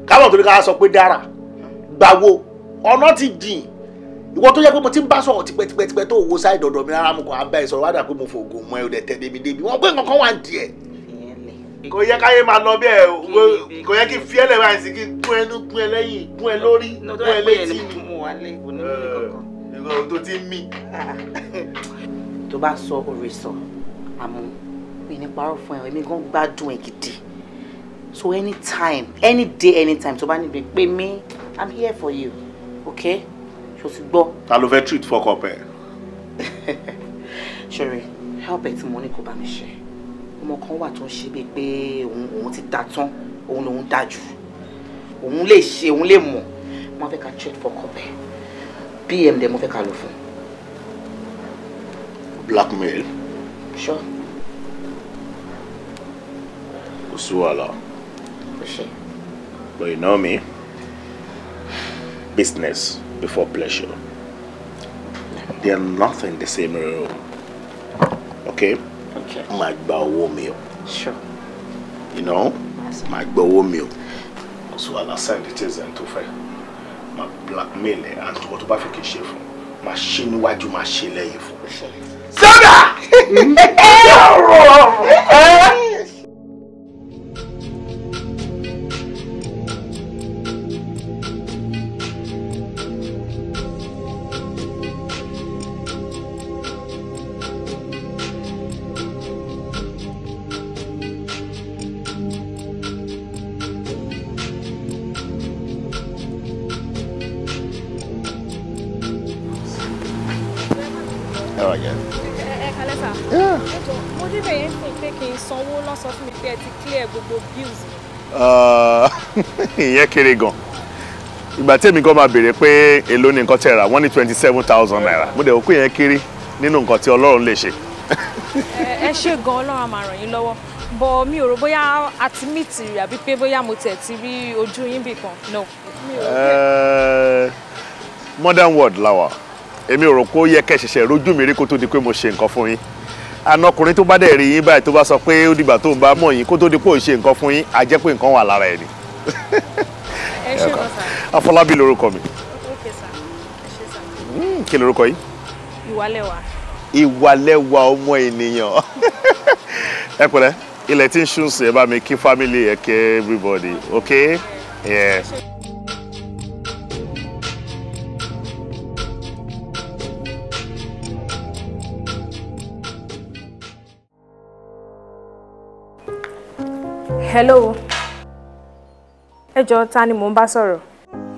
Káwọn torí ká sọ pé dára. Gbàwo ọ̀nà ti jìn. Ìwọ tó yẹ pé mo ti ń bá sọ̀rọ̀ tipẹ́tipẹ́ tó wo sáì dọ̀dọ̀ mi rárá mo kàn á bá ẹ sọ̀rọ̀ wá dà pé mo fògùn mọ́ ẹ ò dẹ̀ tẹ̀ débi débi wọ́n pé nǹkan wà ń díẹ̀. Kò yẹ káyé máa lọ bẹ́ẹ̀ kò yẹ kí n fi ẹlẹ́ báyìí sí kí n kún ẹnu kún ẹ lẹ́yìn kún ẹ lórí kún ẹ létí mi. Ìwọ tó ti ń mí. Tó bá sọ orí sọ àmọ́ mi ní parọ́ fún ẹ èmi gan gbádùn ẹ gidi so anytime any day anytime tó bá níbi pé mi I'm here for you okay? Ṣó ti gbọ́. Ta ló fẹ́ treat fuck up ẹ? Sherry, help ẹ tí mo ní kó bá mi ṣe. Ọmọ kan wà tó ń ṣe bíi pé òun ti dá tán, òun lòun dájú. Òun lè ṣe, òun lè mọ̀. Mo fẹ́ ká treat fuck up ẹ. PM dẹ̀ mo fẹ́ ká lò fún. Blackmail? Sure. Kò sí wàhálà. But you know me, business before pleasure. They are not in the same room. Okay? Okay. My owó mi o. Sure. You know? My owó mi o. So I'll send it to them to fair. My blackmail and what about if you share from? My shiny wájú, my shile you for. Sada! Ìyẹn kéré gan. Ìgbà tí èmi gan máa béèrè pé èló ni nǹkan tẹ́ rà wọ́n ní 27,000 naira. Mo dẹ̀ wò pé ìyẹn kéré nínú nǹkan tí Ọlọ́run lè ṣe. Ẹ ṣé gan, Ọlọ́run á máa ràn yín lọ́wọ́. Bọ̀ mi ò rò bóyá a ti meet rí àbí pé bóyá mo tẹ̀ ti rí ojú yín bì kan. No. Modern world lawa. Èmi ò rò pé ó yẹ kẹ́ ṣẹ̀ṣẹ̀ rójú mi rí kó tó di pé mo ṣe nǹkan fún yín. Àna ọkùnrin tó bá dẹ̀ rí yín báyìí tó bá sọ pé ó dìgbà tó ń bá mọ̀ yín kó tó di pé ó ṣe nǹkan fún yín á jẹ́ pé nǹkan wà lára ẹ̀ ni. Ẹ ṣé gan sà. Afọlábí lorúkọ mi. Okay sà. Ẹ ṣé sà. Kí lorúkọ yín? Ìwálẹ́wà. Ìwálẹ́wà ọmọ ènìyàn. Ẹ pẹ̀lẹ́, ilẹ̀ tí ń ṣú sí ẹ bá mi kí family ẹ kí everybody, okay? Yeah. Hello. Ẹ jọ̀ọ́, ta ni mò ń bá sọ̀rọ̀?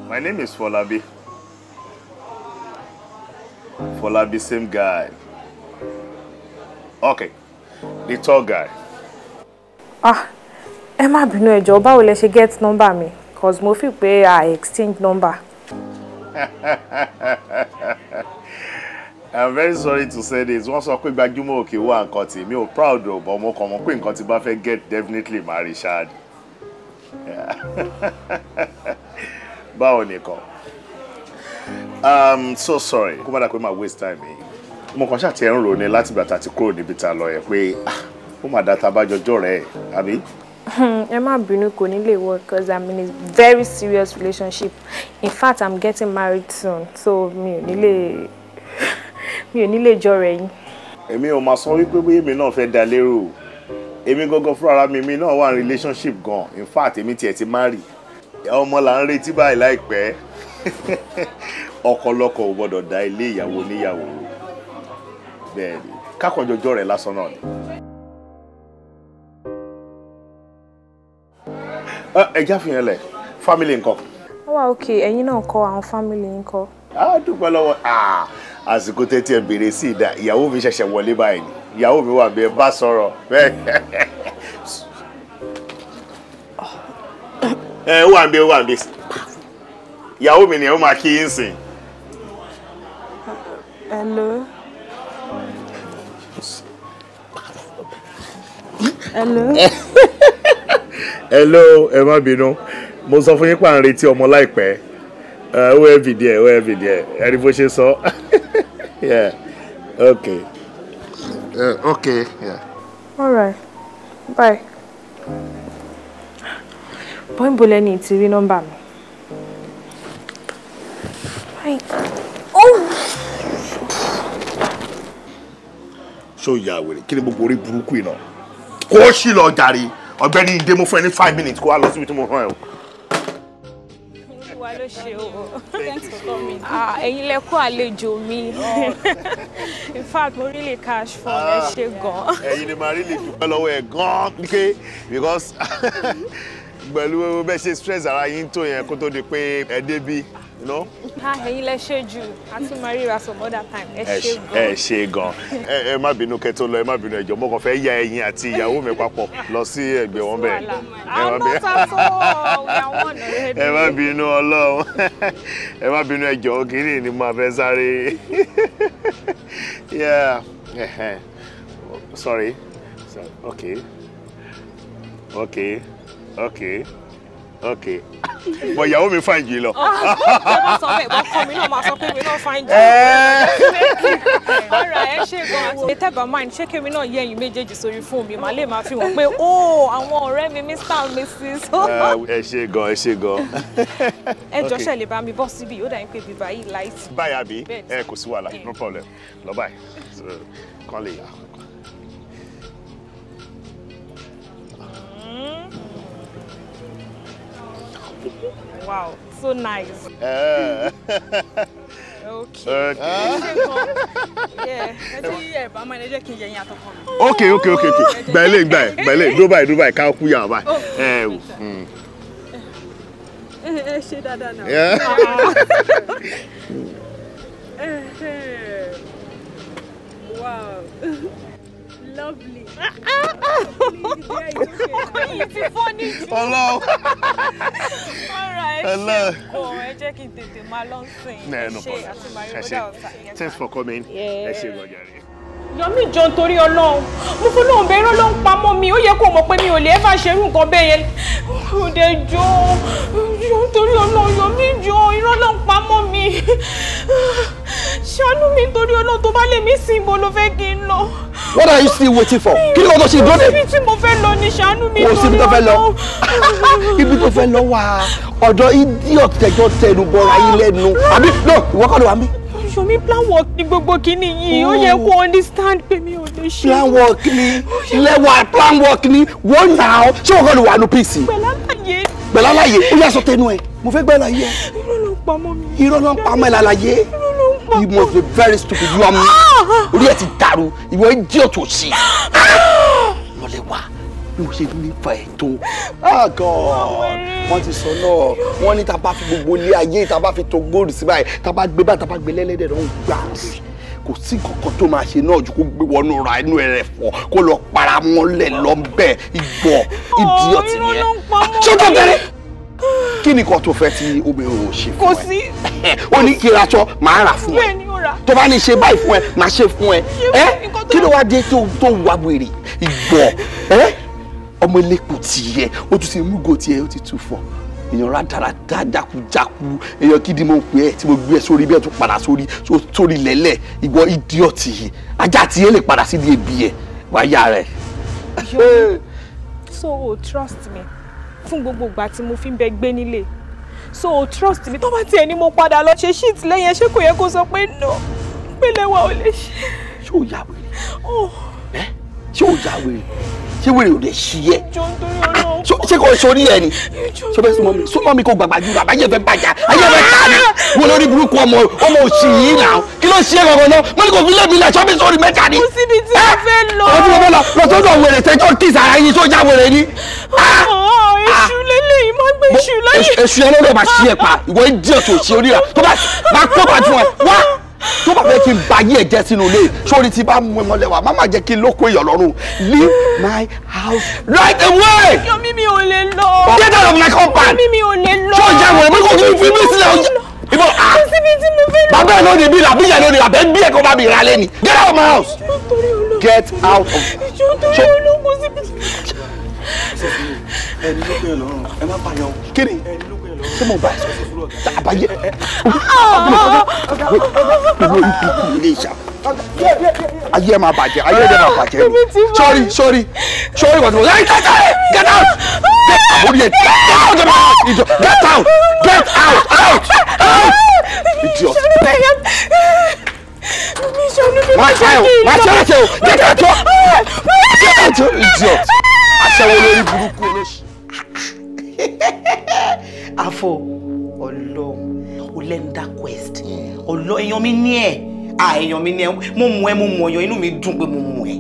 My name is Folabi. Folabi, same guy. Okay, the tall guy. Ẹ má bínú ẹ jọ̀ọ́, báwo lẹ ṣe get number mi? Cause mo feel pé I exchange number. I'm very sorry to say this. Wọ́n sọ pé gbajúmọ̀ òkè wà nǹkan tí mi ò proud of, but mo kàn mọ̀ pé nǹkan tí bá fẹ́ get definitely máa rí ṣáàdì. Báwo nìkan? I'm so sorry. Kó má dà pé máa waste time yìí. Mo kàn ṣàtì ẹ̀ ń rò ní láti ìgbà tá a ti kúrò níbi tá a lọ yẹn pé ó mà dá tá a bá jọjọ́ rẹ̀ àbí? Ẹ má bínú, kò ní lè work because I'm in a very serious relationship. In fact, I'm getting married soon, so mi ò ní lè jọ rẹ̀ yín. Èmi ò máa sọ wípé bóyá èmi náà fẹ́ dá lérò. Èmi gangan fúnra mi náà wà ní relationship gan. In fact, èmi tiẹ̀ ti marry. Ọmọ là ń retí báyìí láìpẹ́. Ọkọlọ́kọ ò gbọ́dọ̀ dá ilé ìyàwó níyàwó. Bẹ́ẹ̀ni, kákànjọjọ́ rẹ̀ lásán náà ni. Ẹ jáfihàn lẹ̀, family ńkọ́? Ó wà okay, ẹ̀yin náà kọ́ àwọn family ńkọ́? Dúpẹ́ lọ́wọ́. Àsìkò tẹ́tí ẹ̀ bèrè sí ìdá ìyàwó mi ṣẹ̀ṣẹ̀ wọlé báyìí ni. Ìyàwó mi wà bẹ́ẹ̀ bá sọ̀rọ̀ bẹ́ẹ̀. Ó wà ń bẹ. Ìyàwó mi ni ó máa kí yín sìn. Hello. Hello. Hello, ẹ má bínú. Mo sọ fún yín pé à ń retí ọmọ láìpẹ́. Ó heavy díẹ̀. Ẹ rí bó ṣe sọ. Yeah. Okay. Okay. Yeah. All right. Bye. Bọ́n bó lẹ́ni ti rí nọ́mbà mi. Bye. Ṣó ìyá wèrè, kí ni gbogbo orí burúkú iná? Kó ṣì lọ jàre. Ọ̀gbẹ́ni ìdè mo fún ẹ ní 5 minutes kó wá lọ síbi tí mo rán ẹ o. Olúwa ló ṣe o. Thanks for coming. Ẹ̀yin lẹ kó àlejò mi. In fact, mo really cash fún ẹ ṣe gan. Ẹ̀yin ni màá really dúpẹ́ lọ́wọ́ ẹ gan because pẹ̀lú bẹ́ẹ̀ ṣe stress ara yín tó yẹn kó tó di pé ẹ débí, you know. Ẹ̀yin lẹ ṣe jù, a tún máa ríra some other time. Ẹ ṣe gan. Ẹ má bínú kẹ́ tó lọ, ẹ má bínú ẹ jọ̀ọ́, mo kàn fẹ́ ya ẹ̀yin àti ìyàwó mi papọ̀ lọ sí ẹgbẹ́ wọn bẹ́ẹ̀. Ẹ má bínú Ọlọ́run. Ẹ má bínú ẹ jọ̀ọ́, kínní ni mo fẹ́ sáré. Yeah. Sorry. Okay. But ìyàwó mi fine jù lọ. Ẹ bá sọ bẹ́ẹ̀, bọ́kọ mi náà máa sọ pé mi náà fine jù. Ọ̀rọ̀ ẹ ṣe gan àti tẹ́bà mind ṣé kémi náà yẹ ẹ̀yin méjèèjì sórí fóònù mi màá lè máa fi wọ́n pé àwọn ọ̀rẹ́ mi Mr. and Mrs. Ẹ ṣe gan. Ẹ jọ̀ọ́ ṣé lè bá mi bọ́ síbí, ó dà yín pé bíbá yìí láìsí. Báyìí àbí? Kò sí wàhálà, no problem. Lọ báyìí. Kàn lè yà. Wow, so nice. Okay. Okay. Gbẹ̀lẹ̀. Dubai, ká kú yà báyìí. Ẹ ṣe dáadáa náà. Wow. Lovely. It's funny. Hello. All right. Hello. Ẹ jẹ́ kí n tètè máa lọ sìn. No problem. Thanks for coming. Ẹ ṣé gan jàre. Yomi jọ nítorí Ọlọ́run. Mo fún lóun bẹ́ẹ̀ irọ́ ló ń pamọ́ mi. Ó yẹ kó mọ̀ pé mi ò lè ẹ́fà ṣerú nǹkan bẹ́ẹ̀ yẹn. Ó dẹ̀ jọ nítorí Ọlọ́run Yomi jọ irọ́ ló ń pamọ́ mi. Ṣàánú mi nítorí Ọlọ́run tó bá lè mí sí ibo ló fẹ́ kí n lọ. What are you still waiting for? Kí ló ṣe dúró dé? Ibi tí mo fẹ́ lọ ni ṣàánú mi nítorí Ọlọ́run. Kò síbi tó fẹ́ lọ. Ibi tó fẹ́ lọ wà ọ̀dọ̀ idiot tẹjọ́ tẹnu bọ́ra yín lẹ́nu. Àbí no, ìwọ kọ́ ló wà mí. Yomi plan work ni gbogbo kíní yìí. Ó yẹ kó understand pé mi ò lè ṣe. Plan work ni plan work ni wọ́n náà ṣé wọ́n kọ́ ló wà ní PC. Gbẹ̀láláyé ó yà sọ tẹnu ẹ̀ mo fẹ́ gbẹ̀láyé ẹ̀. Irọ́ ló ń pamọ́ mi. Irọ́ ló ń pamọ́ ẹ̀ lálàyé. You must be very stupid. You are me. Orí ẹ̀ ti dàrú. Ìwọ idiot ò sí. Lọ́lẹ̀ wá bí mo ṣe nífa ẹ̀ tó. God wọ́n ti sọ náà wọ́n ní tá bá fi gbogbo ilé ayé tá bá fi to góòlù sí báyìí tá bá gbé báyìí tá bá gbé lẹ́lẹ́dẹ̀ náà ń gbà kò sí kankan tó máa ṣe náà ju kó gbé wọnú ra inú ẹ̀rẹ̀ fọ́ kó lọ para mọ́lẹ̀ lọ́bẹ̀ ìgbọ̀ idiot nìyẹn. ṣé o tó bẹ̀rẹ̀ kí ni kan tó fẹ́ tí obìnrin ò ṣe fún ẹ. Kò sí. Ó ní kí n raṣọ màá rà fún ẹ tó bá ní ṣe báyìí fún ẹ màá ṣe fún ẹ kí ló wá dé tó wà wèrè ìgbọ̀ ọmọ elépo tiẹ̀ ó tún ti múgò tiẹ̀ ó ti tún fọ èèyàn rádaràdá jákujáku èèyàn kí ni mo pè ẹ́ tí mo gbé ẹ sórí bẹ́ẹ̀ tó padà sórí lẹ́lẹ̀ ìwọ idiot yìí ajá tiẹ̀ lè padà sí di ebi ẹ̀ wáyà rẹ̀. So o trust me fún gbogbo ìgbà tí mo fi ń bẹ gbé nílé so o trust me tó bá tiẹ̀ ni mo padà lọ ṣe shit lẹ́yìn ẹ ṣé kò yẹ kó sọ pé no pélé wa ò lè ṣe. ṣé o yà wèrè ṣé o yà wèrè ṣé wèrè ò lè ṣí ẹ ṣé kò sórí ẹ ni ṣé bẹ́ẹ̀ súnmọ́ mi kò gbàgbà ju àbáyé fẹ́ bàjá ayé fẹ́ ká ni wo lórí burúkú ọmọ òsì yìí náà kí ló ṣe é gbọ̀ngàn náà mo ní kò fi lé mi lẹ̀ ṣọ́ mi sórí mẹ́ta ni. kò síbi tí mo fẹ́ lọ. ọtí mo fẹ́ lọ sọ́dọ̀ wèrè tẹ́jọ́ kí sàrà yín sójà wèrè ni. èṣù lélẹ́yìn má gbé èṣù láyé. èṣù yẹn ló lè máa ṣí ẹ pa ìwọ ìdí ọ̀tún òsì orí rẹ tó bá kó bá fún ẹ wá tó bá fẹ́ kí n ba yí ẹ̀ jẹ́ sínú ilé sórí tí bá mú ẹ mọ́lẹ̀ wá má má jẹ́ kí n lóko èèyàn lọ́rùn leave my house right away. Yomi mi ò lè lọ. get out of my compound. Yomi mi ò lè lọ. ṣé o jẹ́ wọ̀nyí mi kò kí n fi mí sílẹ̀ ọjà. ibo kò síbi tí mo fẹ́ lọ. bàbá ẹ̀ ló ní bí làbí yẹn ló ní àbẹ́ bí ẹ̀ kó bá mi rà lẹ́ni get out of my house. get out of. ìjọ torí olóko síbi. ẹni ló pè é lọ́rùn ẹ má bàyàn o. kí ni ṣé mo bá ẹ sọ fún àbáyé ilé ìṣà ayé máa bàjẹ́ ayé dẹ̀ máa bàjẹ́ sorry wọ́n ti wọ́n get out àbórí ẹ̀ get out of my house get out idiot. máa ṣe o get out idiot aṣẹ́wó lórí burúkú olóṣì. Afo Ọlọ́run o lenda quest Ọlọ́run èyàn mi ní ẹ èyàn mi ní ẹ mo mú ọyàn inú mi dùn pé mo mú ẹ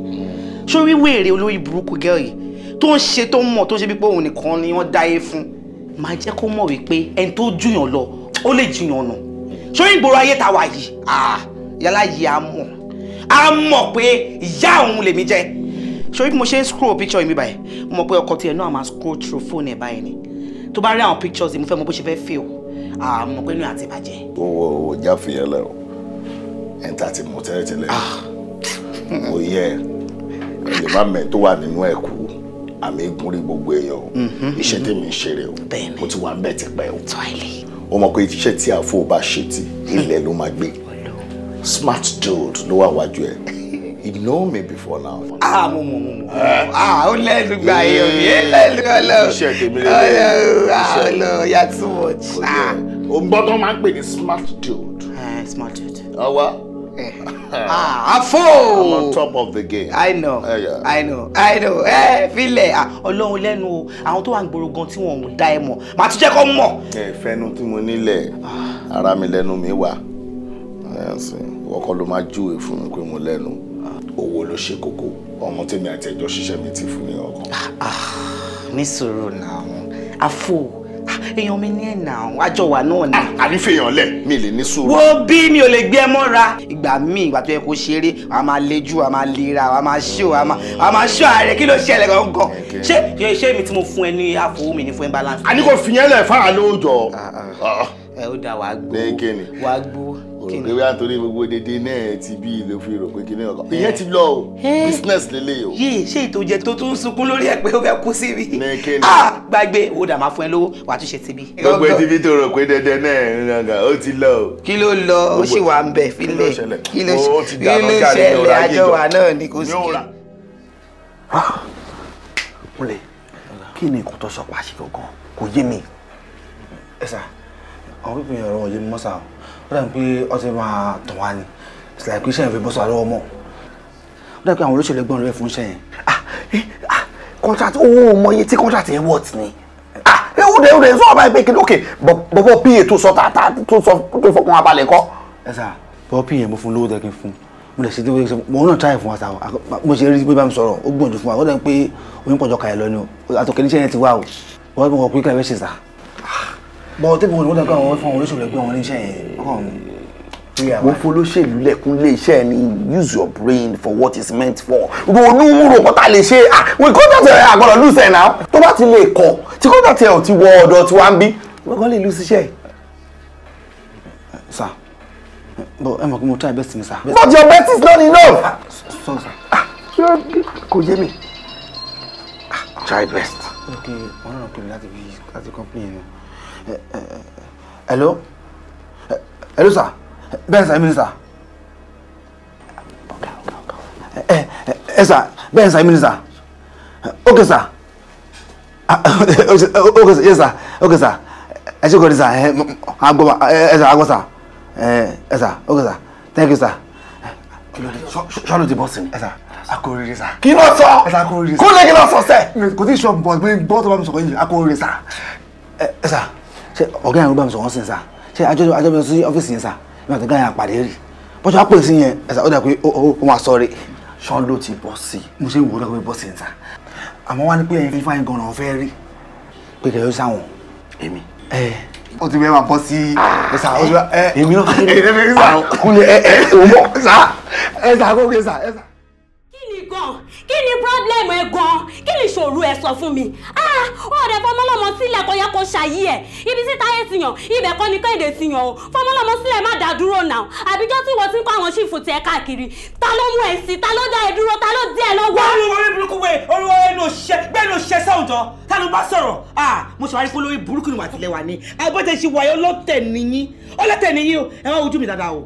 sórí wèrè olórí burúkú girl yìí tó ń ṣe tó mọ̀ tó ń ṣe bí pé òun nìkan ni wọ́n dáyé fún máa jẹ́ kó mọ̀ wípé ẹni tó jùyàn lọ ó lè jùyàn nà ṣóyìn ìgboro ayé ta wà yìí yálà yìí á mọ̀ pé ìyá òun lèmi jẹ́ ṣóyìn bí mo ṣe ń scroll picture mi báyìí mo mọ̀ pé ọkọ tiẹ̀ náà máa scroll through phone ẹ̀ báyìí ni tó bá rí àwọn pictures mo fẹ́ mọ̀ bó ṣe fẹ́ feel mo pé inú àti ìbàjẹ́. owó jáfe yẹn lẹ́rọ ẹ̀ńtà ti mú tẹ́lẹ̀tẹ́lẹ̀ ó yẹ ẹ lè má mẹ́ tó wà nínú ẹ̀ kú àmì ìgúnrí gbogbo èèyàn iṣẹ́ tèmi ń ṣeré o mo ti wà ń bẹ̀ tipẹ́ o ó mọ̀ pé iṣẹ́ tí àfọ bá ṣe tí ilẹ̀ ló máa gbé smart dude ló wà wájú ẹ̀ you know me before now. mo ó lẹ́nu gba èèyàn mi lẹ́nu ọlọ́run iṣẹ́ tèmi lélẹ̀ ya too much. o gbọ́ tó máa ń pè ní smart dude. Smart dude. ọwọ́. Afo! I'm on top of the game. I know. I know. Filẹ̀ ọlọ́run lẹ́nu o àwọn tó wà ń gbòòrò gan tí wọ́n ń dá ẹ mọ̀ màá tún jẹ́ kó mọ̀. Fẹ́nu tí mo nílẹ̀ ara mi lẹ́nu mi wà ọkọ ló máa júwe fún mi pé mo lẹ́nu owó ló ṣe kókó ọmọ tèmi àti ẹjọ́ ṣiṣẹ́ mi ti fún mi ọkọ. ní sùúrù náà Afo èèyàn mi ní ẹ̀nà àjọ wà náà ni. àrífèèyàn lẹ̀ mi lè ní sùúrù. wo bí mi ò lè gbé ẹ mọ́ra ìgbà míì ìgbà tó yẹ kó ṣeré wàá máa lejú wàá máa lera wàá máa ṣó wàá máa ṣó ààrẹ kí ló ṣẹlẹ̀ gangan ṣé mi tí mo fún ẹ ní àfọwọ́ mi ní fún ẹ balance. a ní kò fi yẹn lẹ̀ fáwọn lóòjọ́. ẹ ó dá wàá gbó òrùlé wíwá nítorí gbogbo dédé náà ti bí ló fi rò pé kíní ọkọ ìyẹn ti lọ o business lélẹ̀ o. yé ṣé ìtòjẹ tó tún sunkún lórí ẹ pé ó fẹ́ kú síbi. gbàgbé owó dà máa fún ẹ lówó wàá tún ṣe tibí. gbogbo ẹ ti fi tó rò pé dẹdẹ náà ó ti lọ o. kí ló lọ ó sì wà ń bẹ filẹ kí ló ṣẹlẹ̀ àjọ wa náà ni kò sí. múlẹ̀ kí ni nǹkan tó sọ pàṣẹ gangan kò yé mi. ẹ sà àwọn pípín ọ̀rọ̀ òye mi mọ́ sà ó dàbí pé ọ ti máa tàn wá ni it's like iṣẹ́ yẹn fi bọ́ sọ àlọ́wọ́ mọ́ ó dàbí pé àwọn olóṣèlú ẹgbọ́n rẹ̀ fún iṣẹ́ yẹn. contract owó mọ iye tí contract yẹn worth ni ó dẹ̀ sọ ọba ẹgbẹ́ kí ok bọ́bọ́ pa tó sọ tààtà tó sọ tó fọkàn abalẹ̀ kọ́. ẹ sà bọ́bọ́ pa yẹn mo fún lówó tẹ́ kí n fún mo lè ṣe tí mo náà tráì fún wa sáà mo ṣe rí pé bá mi sọ̀rọ̀ ó gbòǹdù fún wa ó dẹ̀ pé onípọ̀jọ́ kàyẹ̀ lọ ni o àtọ̀kẹ́ níṣẹ́ yẹn ti wá o wọ́n mọ̀ pé kílẹ̀ fẹ́ ṣe sà bọ́ tẹ́bí wọn ni wọ́n dẹ̀ pé àwọn fún àwọn olóṣèlú ẹgbẹ́ wọn níṣẹ́ yẹn wọ́n fún olóṣèlú lẹ́kún lé iṣẹ́ ni use your brain for what it's meant for ronú rò kọ́ta lè ṣe wọ́n kọ́ta tẹ àgbọ̀dọ̀ lùsẹ̀ náà tó bá ti lè kọ̀ tí kọ́ta tẹ ò ti wọ ọ̀dọ̀ tí wọ́n ń bí wọ́n kàn lè lù síṣẹ́. sà bọ́ ẹ mọ̀ pé mo try best mi sà. but your best is not enough. sorry sà. kò yé mi. try best. ok wọn náà pè mí láti company yẹn. Hello? Hello, sir. Ben, sir, minister. Sir. Ben, sir, minister. Okay, sir. Okay, sir. Yes, sir. Okay, sir. I should go, sir. I'll go, sir. I'll go, sir. Sir. Okay, sir. Thank you, sir. Ṣọ́nù ti bọ́ sí ni. Akóríire, sir. Kí ló sọ? Akóríire, sir. Kó lè kí ló sọ sẹ́? Kò tí ì ṣọ́ bọ̀ pé bọ́ tó bá mi sọ̀rọ̀ yìí. Akóríire, sir. Sir. Ṣé ọ̀gá yẹn ló bá mi sọ̀rọ̀ sí sà ṣé àjọ mi sí ọ́fíìsì yẹn sà ní àti ọ̀gá yẹn àpàdé rí bọ́jọ́ àpò ìsìn yẹn ẹ̀sà ó dà pé ó máa sọ rẹ̀ ṣán ló ti bọ́ sí i mo ṣe ń wò ó dàgbé bọ́ sí i sà àmọ́ wá ní pé ẹyin fífa yẹn gan-an ọ̀fẹ́ rí pé kẹ̀yọ́ sáwọn èmi ó ti bẹ́ẹ̀ máa bọ́ sí ẹ̀sà èmi náà ẹ̀ẹ́dẹ́gbẹ̀rẹ́ sà kúnlẹ̀ òmò sà ẹ̀sà kókè sà ẹ̀sà. kí ni gan kí ni problem ẹ gan kí ni ìṣòro ẹ sọ fún mi ọ̀rẹ́ fọmọlọmọ sílẹ̀ kó yẹ kó ṣàyí ẹ̀ ibi tí táyé ti yàn ibẹ̀ kọ́ ni Kẹ́hìndé ti yàn o fọmọlọmọ sílẹ̀ má dá dúró náà àbíjọ́ tí wọ́n ti ń kọ́ àwọn ṣìfù tẹ̀ káàkiri ta ló mú ẹ sí ta ló dá ẹ dúró ta ló dí ẹ lọ́wọ́. wọ́n ní orí burúkú wẹ̀ orí ẹnu òṣìṣẹ́ bẹ́ẹ̀ ni òṣìṣẹ́ sáwùjọ ta ló bá sọ̀rọ̀ mo ṣe wá rí pé lórí burúkú ni wà tilẹ̀ wà ní agbọ́dẹ̀ ṣe wáyé ọlọ́tẹ̀ nìyí o ẹ wá ojú mi dáadáa o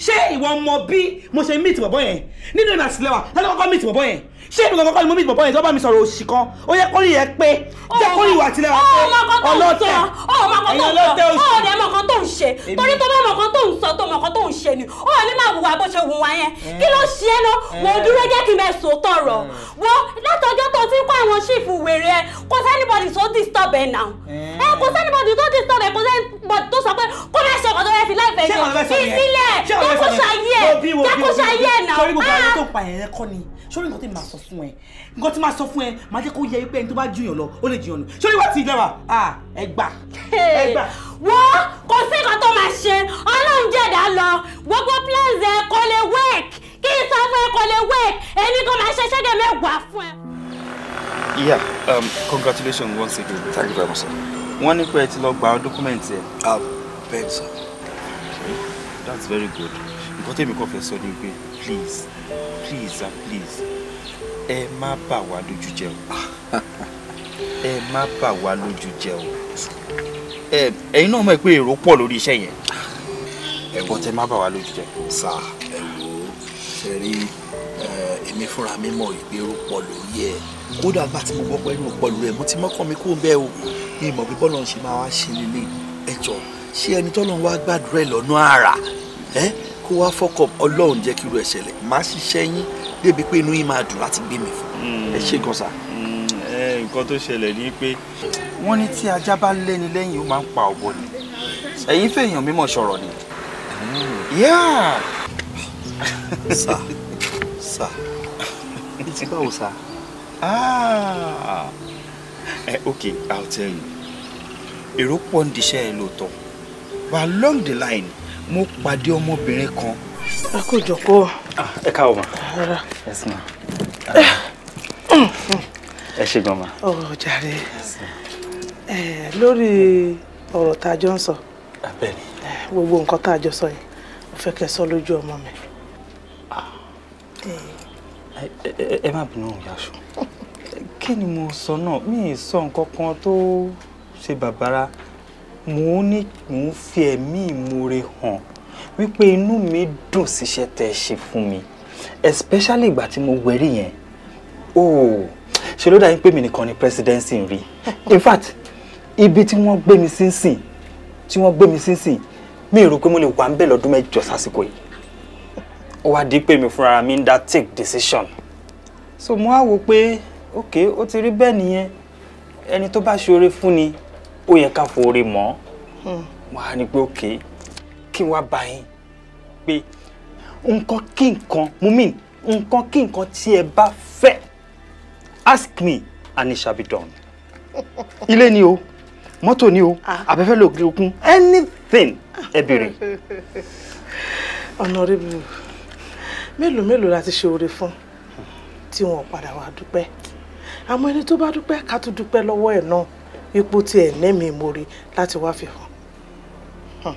ṣé ìwọ mọ bí mo ṣe meet bọ̀bọ̀ yẹn nínú ìrìn àtìlẹ́wà tẹ́lẹ̀ kọ́kọ́ meet bọ̀bọ̀ yẹn ṣé ìbùkún kọ́kọ́ ni mo meet bọ̀bọ̀ yẹn tó bá mi sọ̀rọ̀ òṣì kan ó yẹ kórìí yẹn pé jẹ́ kórìí ìwà àtìlẹ́wà pé ọlọ́tẹ̀ ọ̀ọ́dẹ̀ mọ̀kan tó ń ṣe torí tó bá mọ̀kan tó ń sọ tó mọ̀kan tó ń ṣe ni ó ní máa wùwà bó ṣe wù wá yẹn kí ló ṣe é náà wò ó dúró jẹ́ kí n bẹ sòótọ́ rọ̀ wọ́n látọjọ́ tó ti ń kọ́ àwọn ṣìfù wèrè ẹ kò sẹ́nibọ̀dì tó disturb ẹ náà kò sẹ́nibọ̀dì tó disturb ẹ kò sẹ́ni but tó sọ pé kó má ṣe ọ̀dọ́ rẹ fi láìpẹ́ jẹ fi sílẹ̀ jẹ́ kó ṣayé ẹ̀ náà. sórí gbogbo àwọn tó pa ẹ̀rẹ́ kọ́ ni sórí nǹkan tí màá sọ fún ẹ nǹkan tí màá sọ fún ẹ máa jẹ́ kó yẹ pé ẹni tó bá jiyàn lọ ó lè jiyàn lọ sórí wá ti ilé wa ẹ gbà. wọ́n kò sí nǹkan tó máa ṣe ọlọ́run jẹ̀dá lọ gbogbo plans ẹ̀ kò lè work kí n sọ fún ẹ kò lè work èmi kò máa ṣe ṣẹ́gẹ̀ mẹ́wàá fún ẹ. Yeah, congratulations once again. Thank you very much, sir. Wọ́n ní pé ẹ ti lọ gba dọ́kúmẹ̀ntì ẹ̀. Bẹ́ẹ̀ sir. Okay, that's very good. Nǹkan tèmi kàn fẹ́ sọ ni pé please and please ẹ má bà wá lójú jẹ́ o. Ẹ má bà wá lójú jẹ́ o. Ẹ̀yin náà mọ̀ pé èrò pọ̀ lórí iṣẹ́ yẹn. Ẹ̀gbọ́n tẹ má bà wá lójú jẹ́. Sà ẹ wò ó ṣe rí èmi fúnra mi mọ̀ ìpè èrò pọ̀ lórí ẹ̀. Kódà gbà tí mo gbọ́ pé èrò pọ̀ lórí ẹ̀ mo ti mọ́kàn mi kó bẹ́ẹ̀ o. Ní ìmọ̀ bí bọ́lá ń ṣe máa wá ṣe lélẹ̀ ẹjọ́ ṣé ẹni tọ́lọ́run wá gbàdúrà ẹ̀ lọ́nà àrà kó wá fọ́kọ̀ Ọlọ́run jẹ́ kí irú ẹ̀ ṣẹlẹ̀ má ṣiṣẹ́ yín débi pé inú yín máa dùn láti gbé mi fún ẹ ṣe gan sa. Nǹkan tó ṣẹlẹ̀ ni pé wọ́n ní tí ajá bá lẹ́ni lẹ́yìn ó máa ń pa ọ̀bọ ni ẹ̀yin fèèyàn mímọ̀ sọ̀rọ̀ ni. Sà ti báwo sà. Okay, I'll tell you. Èrò pọ̀ ń diṣẹ́ ẹ lóòótọ́ but along the line mo pàdé ọmọbìnrin kan. ẹ kò jókòó. Ẹ káwọ́ ma. Yes ma. Ẹ ṣé gan ma. Jàre lórí ọ̀rọ̀ tá a jọ ń sọ gbogbo nǹkan tá a jọ sọ yìí mo fẹ́ kẹ́ sọ lójú ọmọ mi. Ẹ má bínú Yaṣu. Kí ni mo sọ náà mi ì sọ nǹkan kan tó ṣe bàbára mo ń fi ẹ̀mí ìmoore hàn wípé inú mi dùn síṣẹ́ tẹ́ ẹ ṣe fún mi especially ìgbà tí mo wẹ̀rí yẹn ṣe ló dà yín pé mi nìkan ni presidency ń rí in fact ibi tí wọ́n gbé mi sínsìn mi rò pé mo lè wà ń bẹ̀ lọ́dún mẹ́jọ sásìkò yìí ó wá di pé mi fúnra mi ń dá take decision so mo á wò pé ok ó ti rí bẹ́ẹ̀ nìyẹn ẹni tó bá ṣoore fún ni ó yẹ ká foore mọ́ wàá ní pé ok kí n wá bá yín pé nǹkan kí nǹkan tí ẹ bá fẹ́ ask me and it shall be done. Ilé ni o mọ́tò ni o abẹ́fẹ́ lò gbé okun anything ẹ béèrè. Honorable mélòó la ti ṣe oore fún tí wọn padà wá dúpẹ́ àmọ́ ẹni tó bá dúpẹ́ ká tún dúpẹ́ lọ́wọ́ ẹ̀ náà ipò tí ẹ̀ nẹ́mìí mórí láti wá fi hàn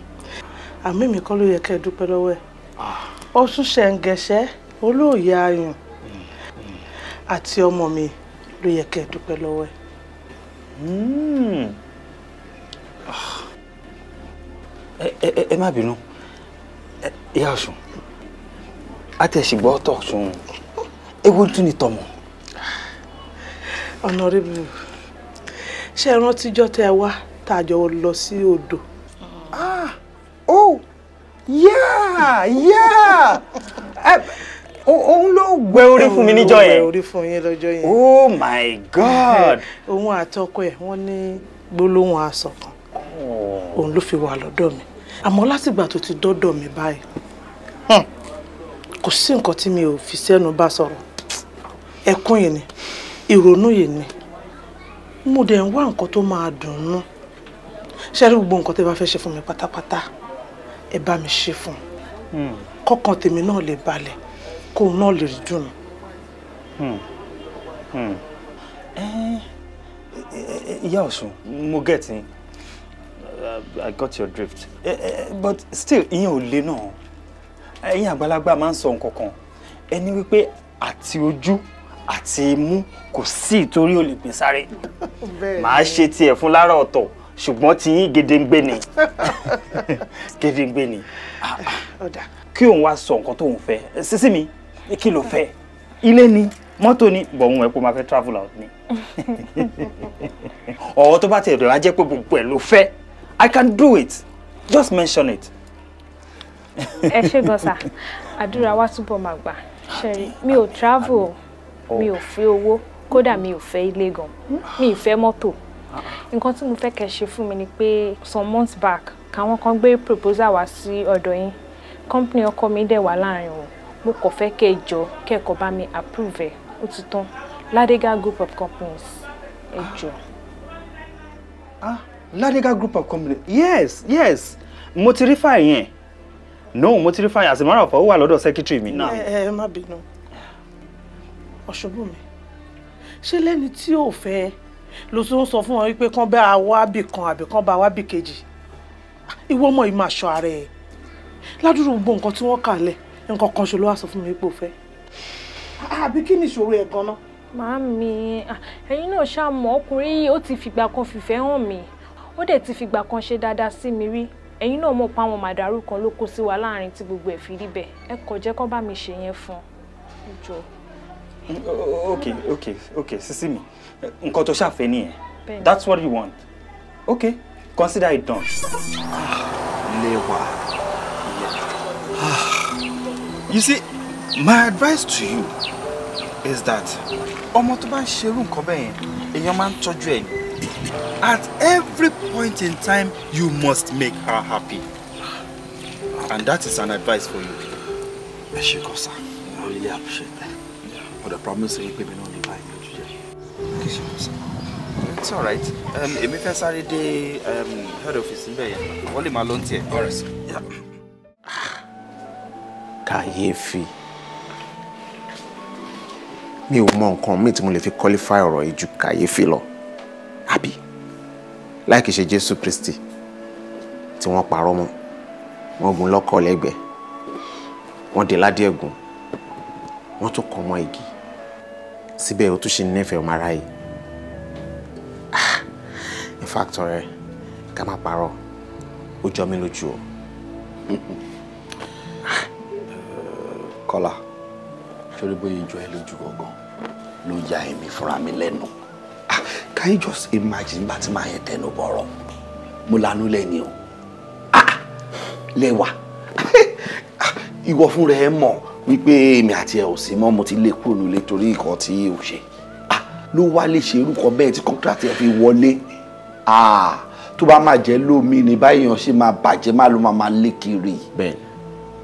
àmì mi kọ́ ló yẹ kẹ́ ẹ dúpẹ́ lọ́wọ́ ẹ̀ ọ̀ṣun ṣẹ̀ǹgẹ̀ṣẹ́ olóòye ayùn àti ọmọ mi ló yẹ kẹ́ ẹ dúpẹ́ lọ́wọ́ ẹ̀. Ẹ má bínú ìyá Ọ̀ṣun àtẹ̀sígbọ́ tọ̀ Ọ̀ṣun ewu tún ni tọmọ. Honorable ṣé ẹ rántí tẹ́ ẹ wá tá a jọ lọ sí odò. Òun ló gbẹ orí fún mi níjọ́ yẹn. Ó gbẹ orí fún yín lọ́jọ́ yẹn. Oh my God. Òun àtọkọ ẹ̀ wọ́n ní gbólóhùn aṣọ kan òun ló fi wà lọ́dọ̀ mi àmọ́ látìgbà tó ti dọ́dọ̀ mi báyìí kò sí nǹkan tí mi ò fi sẹ́nu bá sọ̀rọ̀ ẹkún yìí ni ìrònú yìí ni mo dẹ̀ ń wá nǹkan tó máa dùn nú ṣé rí gbogbo nǹkan tẹ́ bá fẹ́ ṣe fún mi pátápátá ẹ bá mi ṣe fún kọ́kàn tèmi náà lè balẹ̀ kóun náà lè rí dùn. Ìyá Ọ̀ṣun mo get yín I got your drift but still ìyẹn ò le náà ẹ̀yin àgbàlagbà máa ń sọ nǹkan kan ẹni wípé àti ojú àti imú kò sí ìtorí ò lè gbé sáré màá ṣe tiẹ̀ fún lára ọ̀tọ̀ ṣùgbọ́n tí yín gédéǹgbé ni gédéǹgbé ni kí òun wá sọ nǹkan tóun fẹ́ sísí mi kí ló fẹ́ ilé ni mọ́tò ni bọ̀hún ẹ̀ kó máa fẹ́ travel out ni ọ̀rọ̀ tó bá tẹ̀ ẹ̀dọ̀ á jẹ́ pé gbogbo ẹ̀ ló fẹ́ I can do it just mention it. Ẹ ṣé gọ́sà àdúrà wa túbọ̀ máa gbà ṣẹ́rí mi ò travel mi ò fẹ́ owó kódà mi ò fẹ́ ilé gan mi ì fẹ́ mọ́tò Nǹkan tí mo fẹ́ kẹ́ ṣe fún mi ni pé some months back káwọn kan gbé proposal wá sí ọ̀dọ̀ yín. Company ọkọ mi dẹ̀ wà láàrin wọn. Mo kàn fẹ́ kẹ́ jọ kẹ́kọ̀ọ́ bá mi approve ẹ̀. Ó ti tán. Ladega Group of Companies. Ẹ jọ̀ọ́. Ladega Group of Companies. Yes. Mo ti rí file yẹn. No, mo ti rí file as a matter of fact, ó wà lọ́dọ̀ secretary mi now. Má bínú. Ọ̀ṣọ́bùnmi. Ṣé lẹ́ni tí ò fẹ́ ló tún sọ fún wọn wípé kán bá wá bì kan àbí kán bá wá bì kejì? Ìwọ ọmọ yìí máa ṣọ́ ara ẹ̀. Ládùúrú gbogbo nǹkan tí wọ́n kà lẹ̀, nǹkan kan ṣo ló wá sọ fún mi pé ó fẹ́. Àbí kí ni ìṣòro ẹ̀ gan-an? Màámi, ẹ̀yin náà ṣá mọ̀ ọkùnrin yìí ó ti fìgbà kan fìfẹ́ hàn mí. Ó dẹ̀ ti fìgbà kan ṣe dáadáa sí mi rí. Ẹ̀yin náà mọ̀ pé àwọn màdàrú kan ló kó sí wa láàrin tí gbogbo ẹ̀ fi rí bẹ́ẹ̀. Ẹ kò jẹ́ kó bá mi ṣe yẹn fún un. Okay, sisi mi. Nǹkan tó ṣàfẹ́ nìyẹn. That's what you want. Okay, consider it done. Lewa. You see, my advice to you is that ọmọ tó bá ń ṣerú nǹkan bẹ́ẹ̀ yẹn, èèyàn máa ń tọ́jú ẹ̀. At every point in time, you must make her happy. And that is an advice for you. I really appreciate that. But the promise is that we don't buy you. It's all right. Èmi fẹ́ sáré dé head office níbẹ̀ yẹn. Wọ́n lè máa lọ ní tiẹ̀. All right. Kàyéfì. Mi ò mọ nǹkan mi tí mo lè fi qualify ọ̀rọ̀ yìí ju kàyéfì lọ. Àbí? Láì kìí ṣe Jésù Kristi tí wọ́n parọ́ mọ́. Wọ́n gún lọ́kọ̀ lẹ́gbẹ̀ẹ́. Wọ́n dé ládé ẹ̀gún. Wọ́n tún kàn mọ́ igi. Síbẹ̀ ó tún ṣe nífẹ̀ẹ́ ọmọ aráyé. In fact, ọ̀rẹ́, ká má parọ́. Ó jọ mí lójú o. Kọ́lá, ṣorí bóyá ìjọ ẹ lójú gangan ló ya èmi fúnra mi lẹ́nu. Can you just imagine bá ti máa yẹn tẹnu bọ̀rọ̀? Mo lanú lẹ́ni o. Lẹ́wà. Ìwọ fún rẹ̀ mọ̀ wípé èmi àti ẹ ò sí mọ́, mo ti lé kúrò nílé torí nǹkan tí ò ṣe. Ló wá lè ṣe irúkọ bẹ́ẹ̀ tí contract ẹ fi wọlé. Tó bá máa jẹ́ lómi ni báyìí ṣe máa bàjẹ́ má ló máa lé kiri. Bẹ́ẹ̀ni.